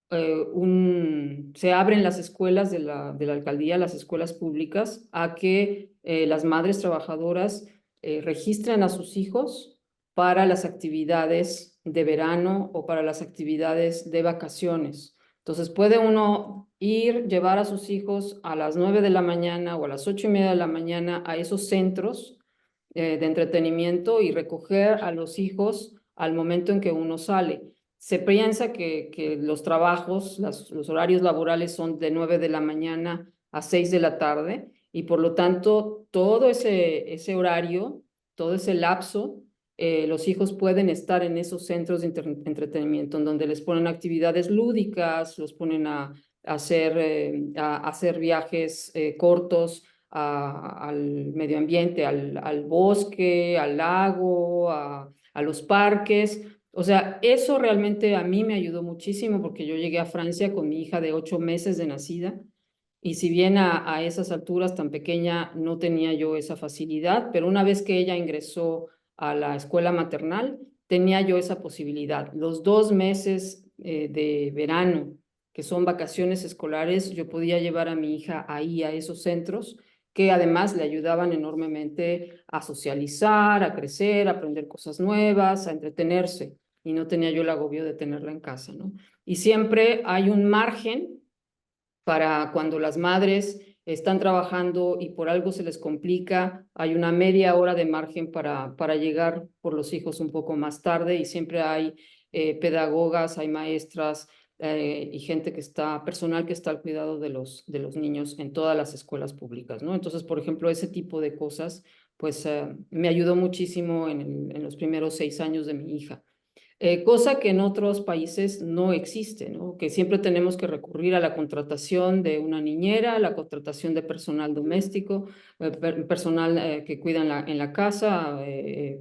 se abren las escuelas de la alcaldía, las escuelas públicas, a que las madres trabajadoras registren a sus hijos para las actividades de verano o para las actividades de vacaciones. Entonces puede uno ir, llevar a sus hijos a las 9 de la mañana o a las 8:30 de la mañana a esos centros de entretenimiento y recoger a los hijos al momento en que uno sale. Se piensa que los trabajos, los horarios laborales son de 9 de la mañana a 6 de la tarde y por lo tanto todo ese horario, todo ese lapso, los hijos pueden estar en esos centros de entretenimiento en donde les ponen actividades lúdicas, los ponen a hacer viajes cortos al medio ambiente, al bosque, al lago, a los parques. O sea, eso realmente a mí me ayudó muchísimo porque yo llegué a Francia con mi hija de 8 meses de nacida y si bien a esas alturas tan pequeña no tenía yo esa facilidad, pero una vez que ella ingresó a la escuela maternal, tenía yo esa posibilidad. Los 2 meses de verano, que son vacaciones escolares, yo podía llevar a mi hija ahí, a esos centros, que además le ayudaban enormemente a socializar, a crecer, a aprender cosas nuevas, a entretenerse, y no tenía yo el agobio de tenerla en casa, ¿no? Y siempre hay un margen para cuando las madres están trabajando y por algo se les complica, hay una media hora de margen para llegar por los hijos un poco más tarde, y siempre hay pedagogas, hay maestras y gente que está, personal que está al cuidado de los niños en todas las escuelas públicas, ¿no? Entonces, por ejemplo, ese tipo de cosas, pues me ayudó muchísimo en los primeros 6 años de mi hija. Cosa que en otros países no existe, ¿no? Que siempre tenemos que recurrir a la contratación de una niñera, la contratación de personal doméstico, personal que cuida en la casa,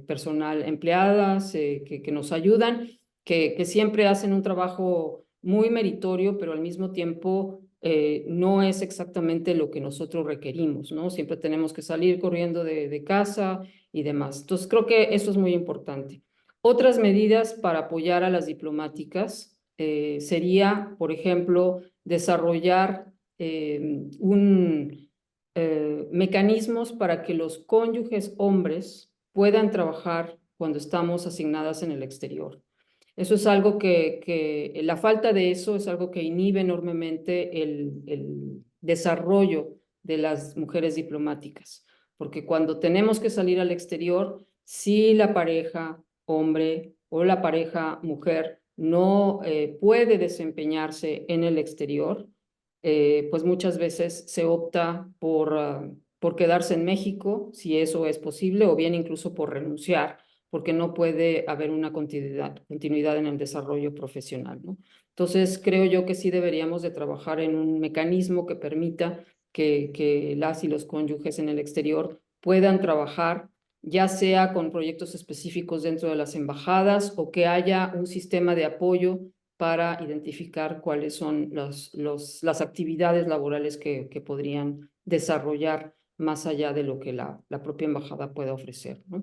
personal empleadas que nos ayudan, que siempre hacen un trabajo muy meritorio, pero al mismo tiempo no es exactamente lo que nosotros requerimos, ¿no? Siempre tenemos que salir corriendo de casa y demás. Entonces, creo que eso es muy importante. Otras medidas para apoyar a las diplomáticas sería, por ejemplo, desarrollar mecanismos para que los cónyuges hombres puedan trabajar cuando estamos asignadas en el exterior. Eso es algo que la falta de eso es algo que inhibe enormemente el desarrollo de las mujeres diplomáticas, porque cuando tenemos que salir al exterior, si la pareja hombre o la pareja mujer no puede desempeñarse en el exterior, pues muchas veces se opta por quedarse en México, si eso es posible, o bien incluso por renunciar, porque no puede haber una continuidad en el desarrollo profesional, ¿no? Entonces, creo yo que sí deberíamos de trabajar en un mecanismo que permita que las y los cónyuges en el exterior puedan trabajar, ya sea con proyectos específicos dentro de las embajadas, o que haya un sistema de apoyo para identificar cuáles son las actividades laborales que podrían desarrollar más allá de lo que la propia embajada pueda ofrecer, ¿no?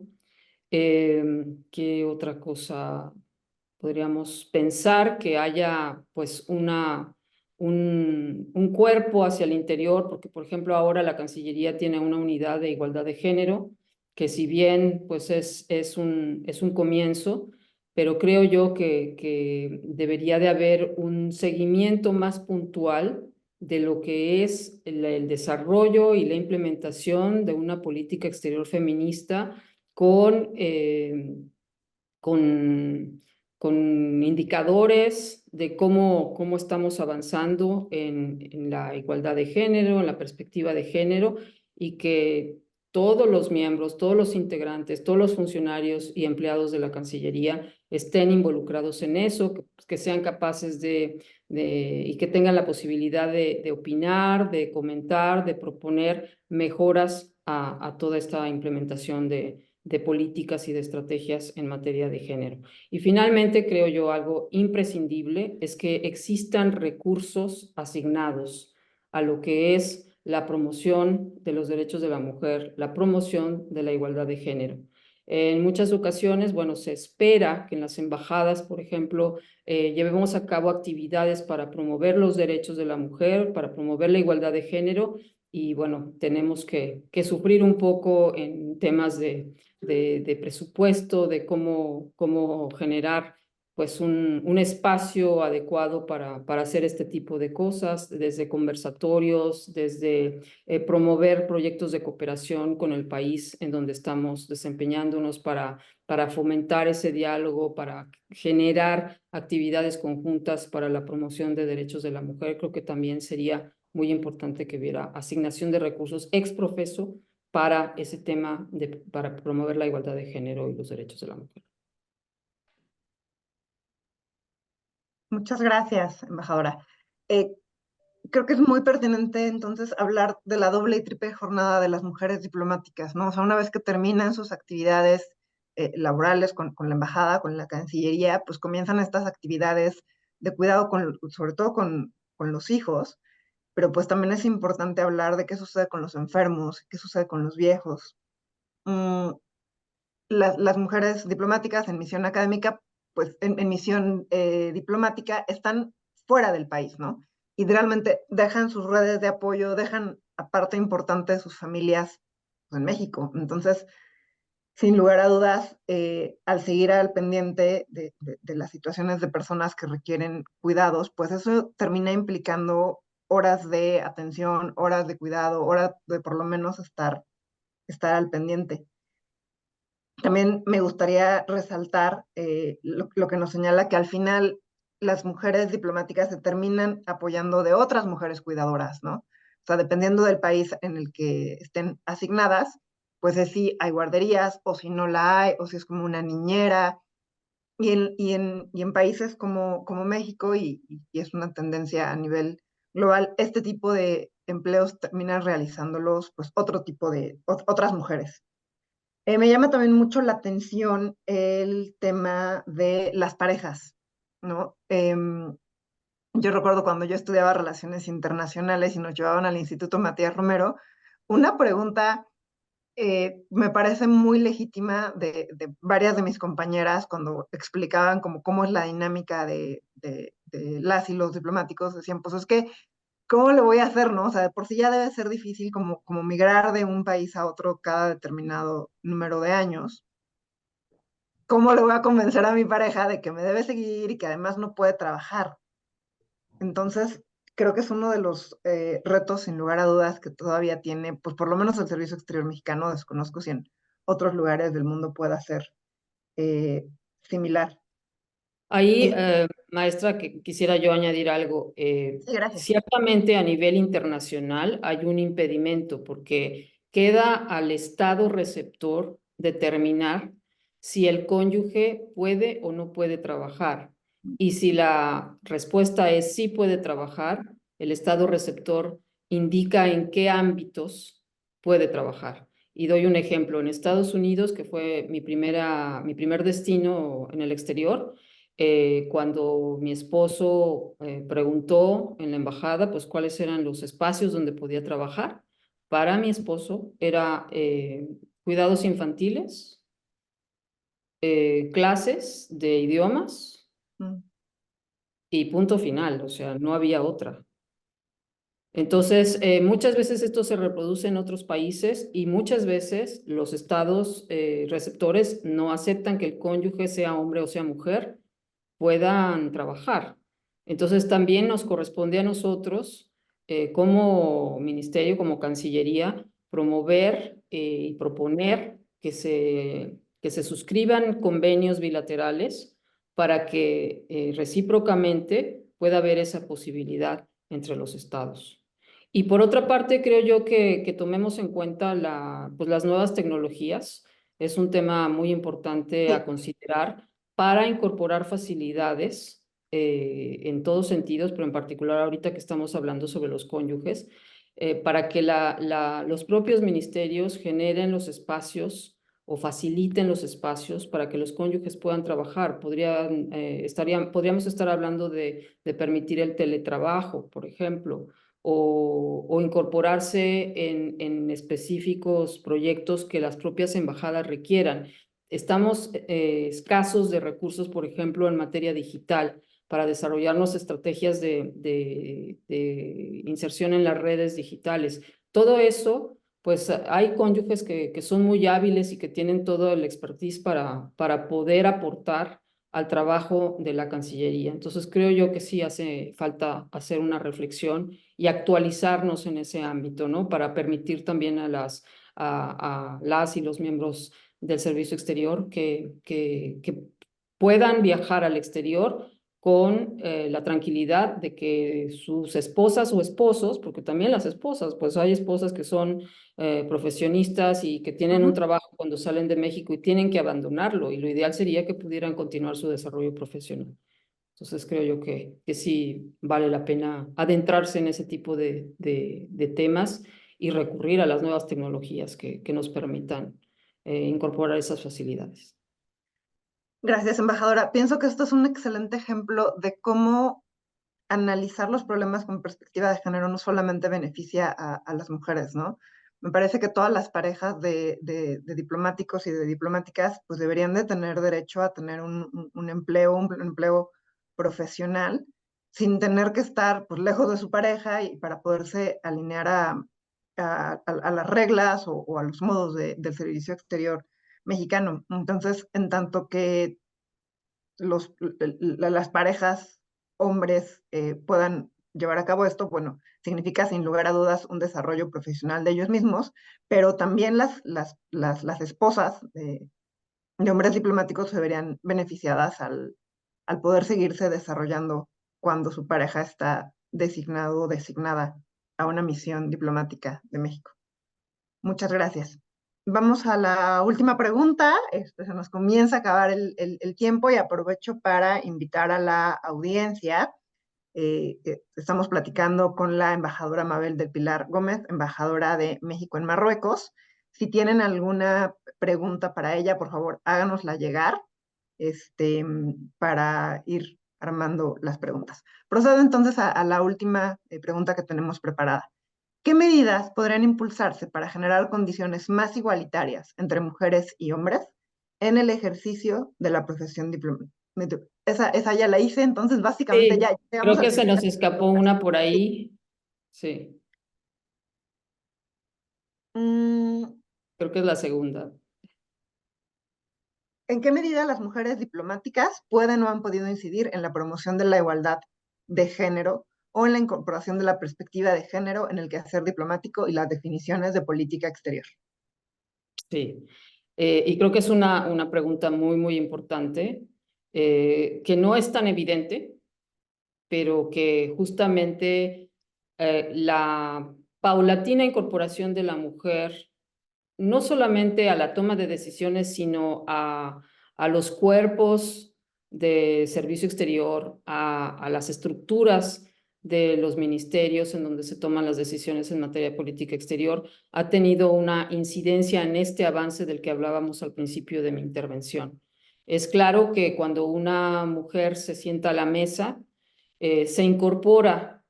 ¿Qué otra cosa podríamos pensar? Que haya pues un cuerpo hacia el interior, porque por ejemplo ahora la Cancillería tiene una unidad de igualdad de género, que si bien pues es un comienzo, pero creo yo que debería de haber un seguimiento más puntual de lo que es el desarrollo y la implementación de una política exterior feminista con, con, con indicadores de cómo estamos avanzando en la igualdad de género, en la perspectiva de género, y que todos los miembros, todos los integrantes, todos los funcionarios y empleados de la Cancillería estén involucrados en eso, que sean capaces y que tengan la posibilidad de opinar, de comentar, de proponer mejoras a toda esta implementación de políticas y de estrategias en materia de género. Y finalmente, creo yo, algo imprescindible es que existan recursos asignados a lo que es la promoción de los derechos de la mujer, la promoción de la igualdad de género. En muchas ocasiones, bueno, se espera que en las embajadas, por ejemplo, llevemos a cabo actividades para promover los derechos de la mujer, para promover la igualdad de género, y bueno, tenemos que sufrir un poco en temas de presupuesto, de cómo generar pues un espacio adecuado para hacer este tipo de cosas, desde conversatorios, desde promover proyectos de cooperación con el país en donde estamos desempeñándonos para fomentar ese diálogo, para generar actividades conjuntas para la promoción de derechos de la mujer. Creo que también sería muy importante que hubiera asignación de recursos ex profeso para ese tema, para promover la igualdad de género y los derechos de la mujer. Muchas gracias, embajadora. Creo que es muy pertinente entonces hablar de la doble y triple jornada de las mujeres diplomáticas, ¿no? O sea, una vez que terminan sus actividades laborales con la embajada, con la Cancillería, pues comienzan estas actividades de cuidado, sobre todo con los hijos, pero pues también es importante hablar de qué sucede con los enfermos, qué sucede con los viejos. Las mujeres diplomáticas en misión académica, pues en misión diplomática, están fuera del país, ¿no? Y realmente dejan sus redes de apoyo, dejan a parte importante de sus familias pues, en México. Entonces, sin lugar a dudas, al seguir al pendiente de las situaciones de personas que requieren cuidados, pues eso termina implicando horas de atención, horas de cuidado, horas de por lo menos estar al pendiente. También me gustaría resaltar lo que nos señala que al final las mujeres diplomáticas se terminan apoyando de otras mujeres cuidadoras, ¿no? O sea, dependiendo del país en el que estén asignadas, pues es si hay guarderías o si no la hay, o si es como una niñera. Y en países como México, y es una tendencia a nivel global, este tipo de empleos terminan realizándolos pues otras mujeres. Me llama también mucho la atención el tema de las parejas, ¿no? Yo recuerdo cuando yo estudiaba Relaciones Internacionales y nos llevaban al Instituto Matías Romero, una pregunta me parece muy legítima de varias de mis compañeras cuando explicaban cómo es la dinámica de las y los diplomáticos, decían, pues es que, ¿cómo le voy a hacer, no? O sea, de por sí ya debe ser difícil como migrar de un país a otro cada determinado número de años. ¿Cómo le voy a convencer a mi pareja de que me debe seguir y que además no puede trabajar? Entonces, creo que es uno de los retos, sin lugar a dudas, que todavía tiene, pues por lo menos el Servicio Exterior Mexicano. Desconozco si en otros lugares del mundo pueda ser similar. Ahí, Y, maestra, que quisiera yo añadir algo. sí, gracias. Ciertamente a nivel internacional hay un impedimento porque queda al Estado receptor determinar si el cónyuge puede o no puede trabajar. Y si la respuesta es sí puede trabajar, el Estado receptor indica en qué ámbitos puede trabajar. Y doy un ejemplo. En Estados Unidos, que fue mi primer destino en el exterior, cuando mi esposo preguntó en la embajada, pues cuáles eran los espacios donde podía trabajar, para mi esposo era cuidados infantiles, clases de idiomas Mm. y punto final, o sea, no había otra. Entonces, muchas veces esto se reproduce en otros países y muchas veces los estados receptores no aceptan que el cónyuge sea hombre o sea mujer puedan trabajar. Entonces también nos corresponde a nosotros, como ministerio, como Cancillería, promover y proponer que se suscriban convenios bilaterales para que recíprocamente pueda haber esa posibilidad entre los estados. Y por otra parte, creo yo que tomemos en cuenta pues las nuevas tecnologías. Es un tema muy importante a Sí, considerar para incorporar facilidades en todos sentidos, pero en particular ahorita que estamos hablando sobre los cónyuges, para que los propios ministerios generen los espacios o faciliten los espacios para que los cónyuges puedan trabajar. Podríamos estar hablando de permitir el teletrabajo, por ejemplo, o incorporarse en específicos proyectos que las propias embajadas requieran. Estamos escasos de recursos, por ejemplo, en materia digital para desarrollarnos estrategias de inserción en las redes digitales. Todo eso, pues hay cónyuges que son muy hábiles y que tienen todo el expertise para poder aportar al trabajo de la Cancillería. Entonces creo yo que sí hace falta hacer una reflexión y actualizarnos en ese ámbito, ¿no? Para permitir también a las y los miembros del servicio exterior que puedan viajar al exterior con la tranquilidad de que sus esposas o esposos, porque también las esposas, pues hay esposas que son profesionistas y que tienen un ujú. trabajo cuando salen de México y tienen que abandonarlo, y lo ideal sería que pudieran continuar su desarrollo profesional. Entonces creo yo que sí vale la pena adentrarse en ese tipo de temas y recurrir a las nuevas tecnologías que nos permitan incorporar esas facilidades. Gracias, embajadora. Pienso que esto es un excelente ejemplo de cómo analizar los problemas con perspectiva de género no solamente beneficia a las mujeres, ¿no? Me parece que todas las parejas de diplomáticos y de diplomáticas pues deberían de tener derecho a tener un empleo profesional sin tener que estar pues lejos de su pareja y para poderse alinear a las reglas o a los modos del servicio exterior mexicano. Entonces, en tanto que las parejas hombres puedan llevar a cabo esto, bueno, significa sin lugar a dudas un desarrollo profesional de ellos mismos, pero también las esposas de hombres diplomáticos se verían beneficiadas al poder seguirse desarrollando cuando su pareja está designado o designada a una misión diplomática de México. Muchas gracias. Vamos a la última pregunta. Se nos comienza a acabar el tiempo y aprovecho para invitar a la audiencia. Estamos platicando con la embajadora Mabel del Pilar Gómez, embajadora de México en Marruecos. Si tienen alguna pregunta para ella, por favor, háganosla llegar para ir armando las preguntas. Procedo entonces a la última pregunta que tenemos preparada. ¿Qué medidas podrían impulsarse para generar condiciones más igualitarias entre mujeres y hombres en el ejercicio de la profesión diplomática? Esa ya la hice, entonces básicamente ya Sí, llegamos creo al que se final. nos escapó una por ahí. Sí, Mm, creo que es la segunda. ¿En qué medida las mujeres diplomáticas pueden o han podido incidir en la promoción de la igualdad de género o en la incorporación de la perspectiva de género en el quehacer diplomático y las definiciones de política exterior? Sí, y creo que es una pregunta muy, muy importante, que no es tan evidente, pero que justamente la paulatina incorporación de la mujer, no solamente a la toma de decisiones, sino a los cuerpos de servicio exterior, a las estructuras de los ministerios en donde se toman las decisiones en materia de política exterior, ha tenido una incidencia en este avance del que hablábamos al principio de mi intervención. Es claro que cuando una mujer se sienta a la mesa, se incorpora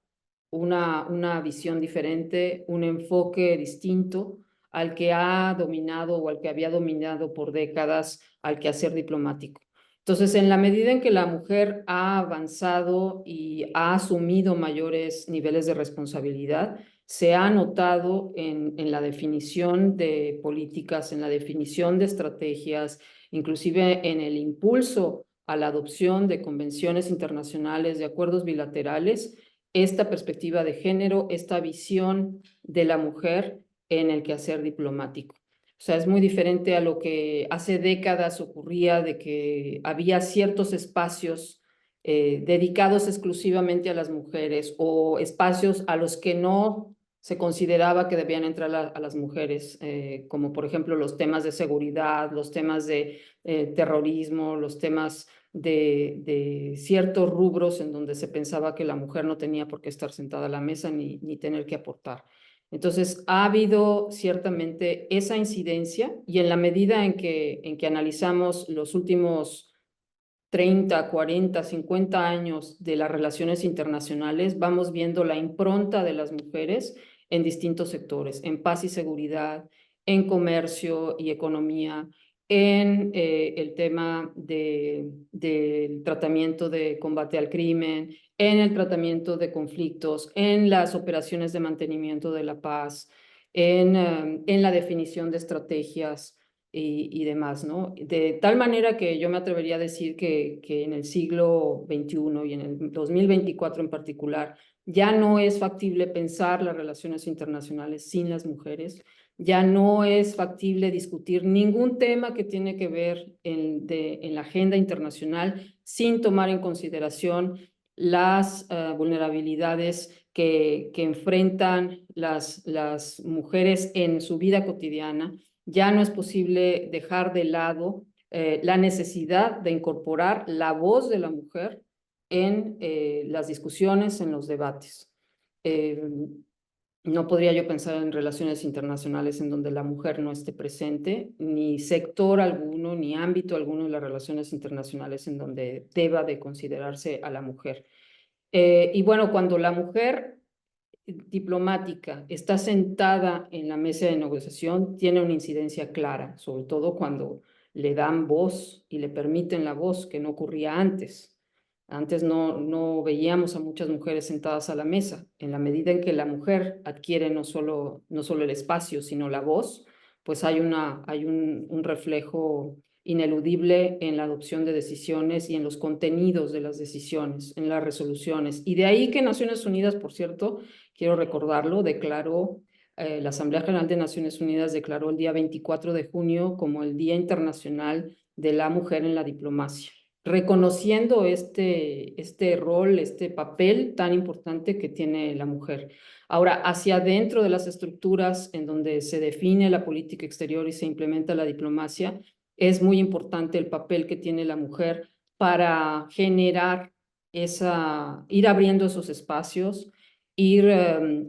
una visión diferente, un enfoque distinto al que ha dominado o al que había dominado por décadas al quehacer diplomático. Entonces, en la medida en que la mujer ha avanzado y ha asumido mayores niveles de responsabilidad, se ha notado en la definición de políticas, en la definición de estrategias, inclusive en el impulso a la adopción de convenciones internacionales, de acuerdos bilaterales, esta perspectiva de género, esta visión de la mujer en el quehacer diplomático. O sea, es muy diferente a lo que hace décadas ocurría, de que había ciertos espacios dedicados exclusivamente a las mujeres o espacios a los que no se consideraba que debían entrar a las mujeres, como por ejemplo los temas de seguridad, los temas de terrorismo, los temas de ciertos rubros en donde se pensaba que la mujer no tenía por qué estar sentada a la mesa ni tener que aportar. Entonces, ha habido ciertamente esa incidencia y en la medida en que analizamos los últimos 30, 40, 50 años de las relaciones internacionales, vamos viendo la impronta de las mujeres en distintos sectores, en paz y seguridad, en comercio y economía, en el tema del tratamiento de combate al crimen, en el tratamiento de conflictos, en las operaciones de mantenimiento de la paz, en la definición de estrategias y demás, ¿no? De tal manera que yo me atrevería a decir que en el siglo XXI y en el 2024 en particular, ya no es factible pensar las relaciones internacionales sin las mujeres, ya no es factible discutir ningún tema que tiene que ver en la agenda internacional sin tomar en consideración las vulnerabilidades que enfrentan las mujeres en su vida cotidiana. Ya no es posible dejar de lado la necesidad de incorporar la voz de la mujer en las discusiones, en los debates. No podría yo pensar en relaciones internacionales en donde la mujer no esté presente, ni sector alguno, ni ámbito alguno de las relaciones internacionales en donde deba de considerarse a la mujer. Y bueno, cuando la mujer diplomática está sentada en la mesa de negociación, tiene una incidencia clara, sobre todo cuando le dan voz y le permiten la voz, que no ocurría antes. Antes no veíamos a muchas mujeres sentadas a la mesa. En la medida en que la mujer adquiere no solo el espacio, sino la voz, pues hay un reflejo ineludible en la adopción de decisiones y en los contenidos de las decisiones, en las resoluciones. Y de ahí que Naciones Unidas, por cierto, quiero recordarlo, declaró, la Asamblea General de Naciones Unidas declaró el día 24 de junio como el Día Internacional de la Mujer en la Diplomacia, reconociendo este rol, este papel tan importante que tiene la mujer. Ahora, hacia adentro de las estructuras en donde se define la política exterior y se implementa la diplomacia, es muy importante el papel que tiene la mujer para generar ir abriendo esos espacios, ir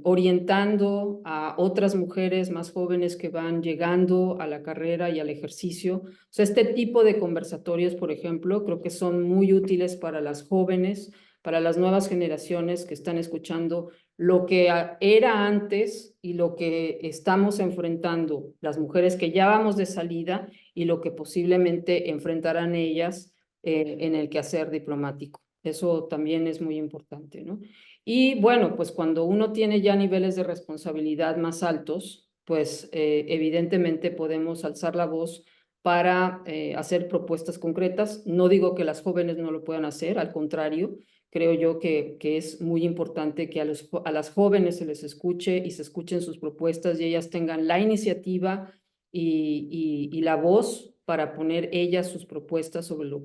orientando a otras mujeres más jóvenes que van llegando a la carrera y al ejercicio. O sea, este tipo de conversatorios, por ejemplo, creo que son muy útiles para las jóvenes, para las nuevas generaciones que están escuchando lo que era antes y lo que estamos enfrentando las mujeres que ya vamos de salida y lo que posiblemente enfrentarán ellas en el quehacer diplomático. Eso también es muy importante, ¿no? Y bueno, pues cuando uno tiene ya niveles de responsabilidad más altos, pues evidentemente podemos alzar la voz para hacer propuestas concretas. No digo que las jóvenes no lo puedan hacer, al contrario, creo yo que es muy importante que a las jóvenes se les escuche y se escuchen sus propuestas y ellas tengan la iniciativa y la voz para poner ellas sus propuestas sobre lo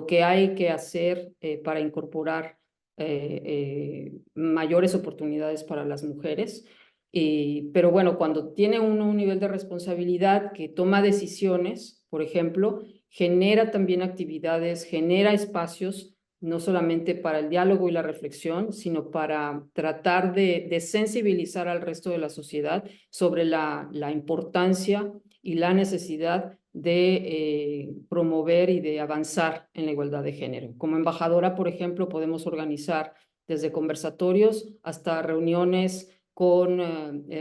que hay que hacer para incorporar mayores oportunidades para las mujeres. Pero bueno, cuando tiene uno un nivel de responsabilidad que toma decisiones, por ejemplo, genera también actividades, genera espacios, no solamente para el diálogo y la reflexión, sino para tratar de sensibilizar al resto de la sociedad sobre la importancia y la necesidad de promover y de avanzar en la igualdad de género. Como embajadora, por ejemplo, podemos organizar desde conversatorios hasta reuniones con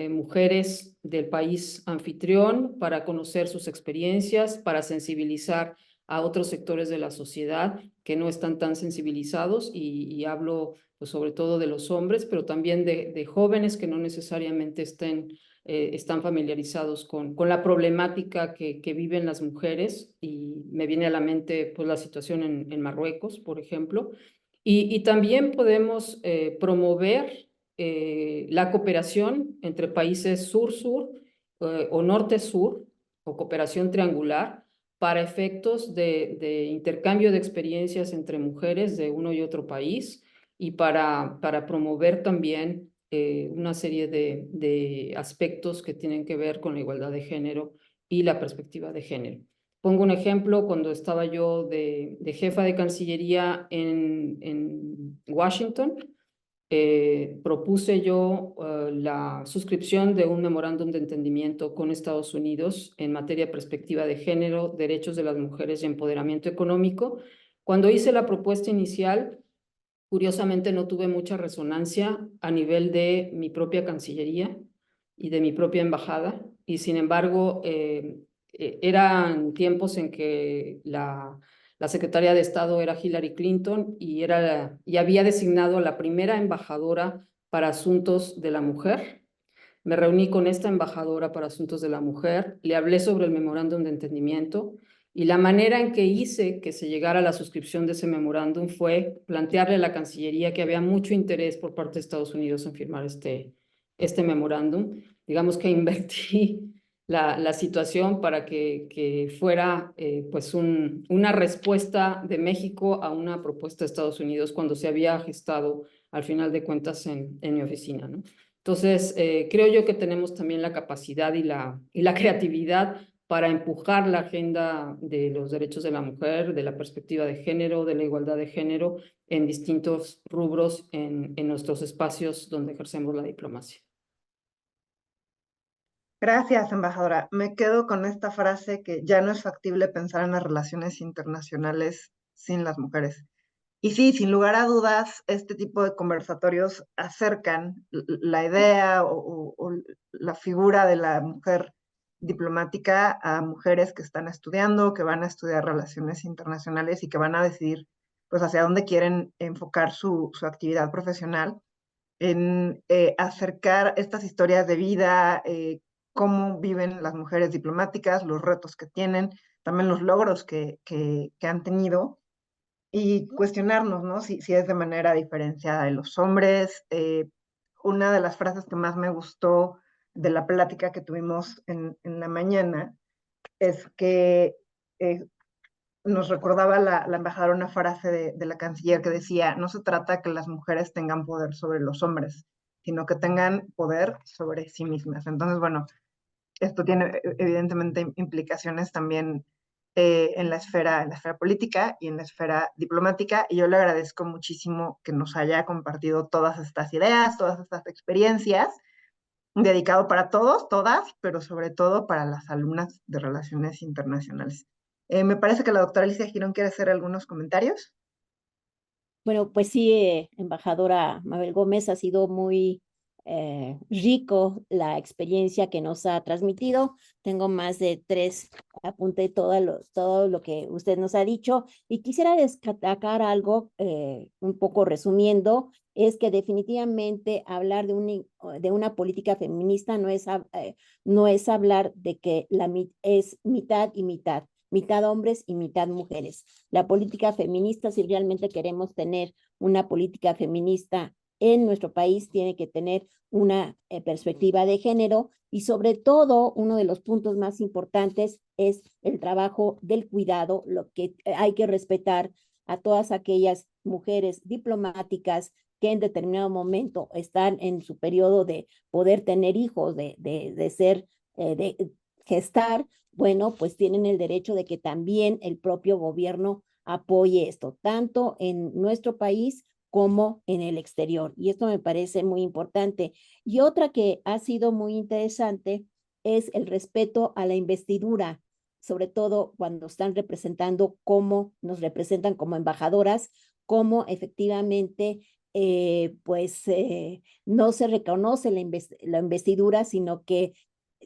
mujeres del país anfitrión para conocer sus experiencias, para sensibilizar a otros sectores de la sociedad que no están tan sensibilizados y hablo pues, sobre todo de los hombres, pero también de jóvenes que no necesariamente están familiarizados con la problemática que viven las mujeres, y me viene a la mente pues, la situación en Marruecos, por ejemplo, y también podemos promover la cooperación entre países sur-sur o norte-sur, o cooperación triangular, para efectos de intercambio de experiencias entre mujeres de uno y otro país, y para promover también una serie de aspectos que tienen que ver con la igualdad de género y la perspectiva de género. Pongo un ejemplo, cuando estaba yo de jefa de Cancillería en Washington, propuse yo la suscripción de un memorándum de entendimiento con Estados Unidos en materia de perspectiva de género, derechos de las mujeres y empoderamiento económico. Cuando hice la propuesta inicial, curiosamente no tuve mucha resonancia a nivel de mi propia Cancillería y de mi propia embajada, y sin embargo eran tiempos en que la secretaria de Estado era Hillary Clinton y había designado a la primera embajadora para asuntos de la mujer. Me reuní con esta embajadora para asuntos de la mujer, le hablé sobre el memorándum de entendimiento, y la manera en que hice que se llegara a la suscripción de ese memorándum fue plantearle a la Cancillería que había mucho interés por parte de Estados Unidos en firmar este memorándum. Digamos que invertí la situación para que fuera pues una respuesta de México a una propuesta de Estados Unidos cuando se había gestado al final de cuentas en mi oficina, ¿no? Entonces, creo yo que tenemos también la capacidad y la creatividad para empujar la agenda de los derechos de la mujer, de la perspectiva de género, de la igualdad de género en distintos rubros en nuestros espacios donde ejercemos la diplomacia. Gracias, embajadora. Me quedo con esta frase que ya no es factible pensar en las relaciones internacionales sin las mujeres. Y sí, sin lugar a dudas, este tipo de conversatorios acercan la idea o la figura de la mujer diplomática a mujeres que están estudiando, que van a estudiar relaciones internacionales y que van a decidir pues hacia dónde quieren enfocar su actividad profesional, en acercar estas historias de vida, cómo viven las mujeres diplomáticas, los retos que tienen, también los logros que han tenido y cuestionarnos, ¿no? Si es de manera diferenciada de los hombres. Una de las frases que más me gustó de la plática que tuvimos en la mañana es que nos recordaba la embajadora una frase de la canciller que decía: no se trata que las mujeres tengan poder sobre los hombres, sino que tengan poder sobre sí mismas. Entonces, bueno, esto tiene evidentemente implicaciones también en la esfera política y en la esfera diplomática, y yo le agradezco muchísimo que nos haya compartido todas estas ideas, todas estas experiencias, dedicado para todos, todas, pero sobre todo para las alumnas de Relaciones Internacionales. Me parece que la doctora Alicia Girón quiere hacer algunos comentarios. Bueno, pues sí, embajadora Mabel Gómez, ha sido muy rico la experiencia que nos ha transmitido. Tengo más de 3, apunté todo lo que usted nos ha dicho y quisiera destacar algo, un poco resumiendo, es que definitivamente hablar de una política feminista no es hablar de que es mitad y mitad hombres y mitad mujeres. La política feminista, si realmente queremos tener una política feminista en nuestro país, tiene que tener una perspectiva de género y sobre todo uno de los puntos más importantes es el trabajo del cuidado, lo que hay que respetar a todas aquellas mujeres diplomáticas que en determinado momento están en su periodo de poder tener hijos, de gestar. Bueno, pues tienen el derecho de que también el propio gobierno apoye esto, tanto en nuestro país como en el exterior. Y esto me parece muy importante. Y otra que ha sido muy interesante es el respeto a la investidura, sobre todo cuando están representando, cómo nos representan como embajadoras, cómo efectivamente no se reconoce la investidura, sino que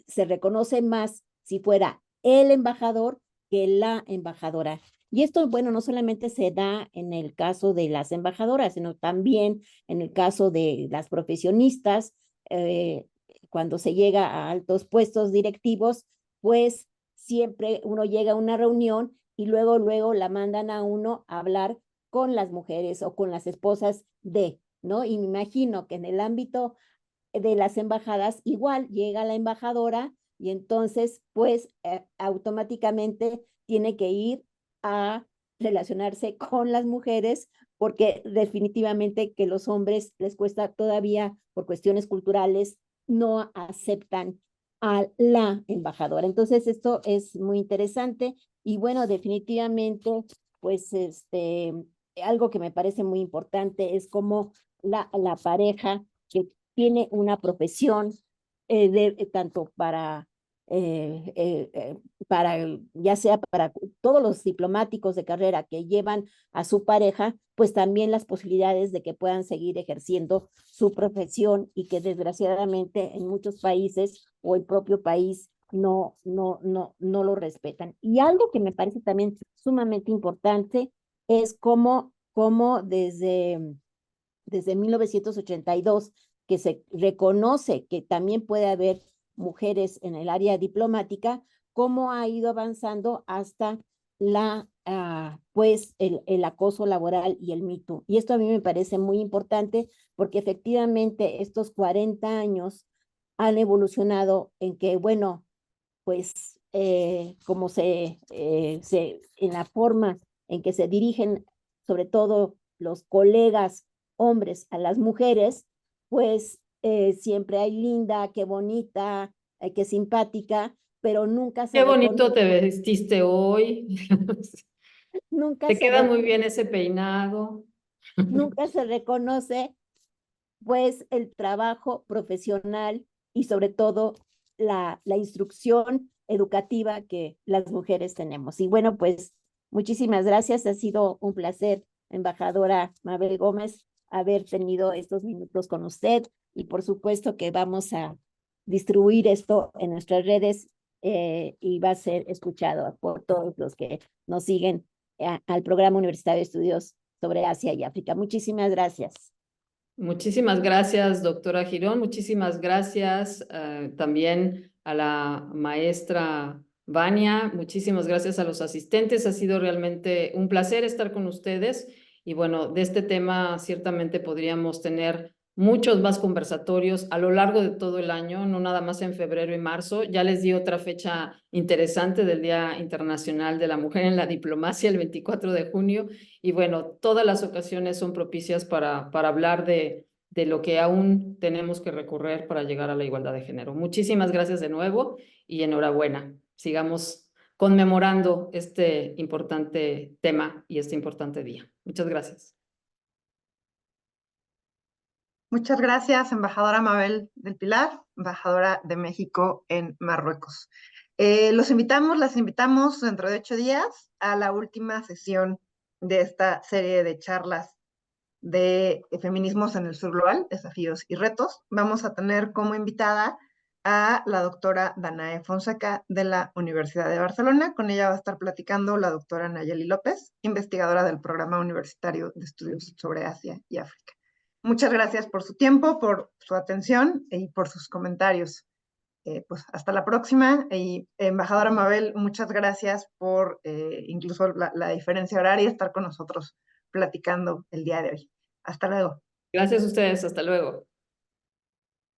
se reconoce más si fuera el embajador que la embajadora. Y esto, bueno, no solamente se da en el caso de las embajadoras, sino también en el caso de las profesionistas, cuando se llega a altos puestos directivos, pues siempre uno llega a una reunión y luego la mandan a uno a hablar con las mujeres o con las esposas ¿no? Y me imagino que en el ámbito de las embajadas, igual llega la embajadora y entonces, pues, automáticamente tiene que ir a relacionarse con las mujeres porque definitivamente que los hombres les cuesta todavía, por cuestiones culturales, no aceptan a la embajadora. Entonces, esto es muy interesante y bueno, definitivamente, pues, algo que me parece muy importante es como la pareja que tiene una profesión tanto para, ya sea para todos los diplomáticos de carrera que llevan a su pareja, pues también las posibilidades de que puedan seguir ejerciendo su profesión y que desgraciadamente en muchos países o el propio país no lo respetan. Y algo que me parece también sumamente importante es cómo desde 1982 que se reconoce que también puede haber mujeres en el área diplomática, cómo ha ido avanzando hasta el acoso laboral y el Me Too. Y esto a mí me parece muy importante porque efectivamente estos 40 años han evolucionado en que, bueno, pues en la forma en que se dirigen, sobre todo los colegas hombres a las mujeres, pues siempre hay linda, qué bonita, qué simpática, pero nunca se Qué bonito reconoce, te vestiste hoy. nunca Te se, queda re, muy bien ese peinado. nunca se reconoce pues el trabajo profesional y sobre todo la instrucción educativa que las mujeres tenemos. Y bueno, pues muchísimas gracias. Ha sido un placer, embajadora Mabel Gómez, haber tenido estos minutos con usted y por supuesto que vamos a distribuir esto en nuestras redes y va a ser escuchado por todos los que nos siguen al programa Universitario de Estudios sobre Asia y África. Muchísimas gracias. Muchísimas gracias, doctora Girón. Muchísimas gracias también a la maestra Vania, muchísimas gracias a los asistentes. Ha sido realmente un placer estar con ustedes. Y bueno, de este tema ciertamente podríamos tener muchos más conversatorios a lo largo de todo el año, no nada más en febrero y marzo. Ya les di otra fecha interesante del Día Internacional de la Mujer en la Diplomacia, el 24 de junio. Y bueno, todas las ocasiones son propicias para hablar de lo que aún tenemos que recorrer para llegar a la igualdad de género. Muchísimas gracias de nuevo y enhorabuena. Sigamos conmemorando este importante tema y este importante día. Muchas gracias. Muchas gracias, embajadora Mabel del Pilar, embajadora de México en Marruecos. Las invitamos dentro de 8 días a la última sesión de esta serie de charlas de feminismos en el sur global, desafíos y retos. Vamos a tener como invitada a la doctora Danae Fonseca de la Universidad de Barcelona. Con ella va a estar platicando la doctora Nayeli López, investigadora del Programa Universitario de Estudios sobre Asia y África. Muchas gracias por su tiempo, por su atención y por sus comentarios. Pues hasta la próxima. Y embajadora Mabel, muchas gracias por incluso la diferencia horaria, estar con nosotros platicando el día de hoy. Hasta luego. Gracias a ustedes. Hasta luego.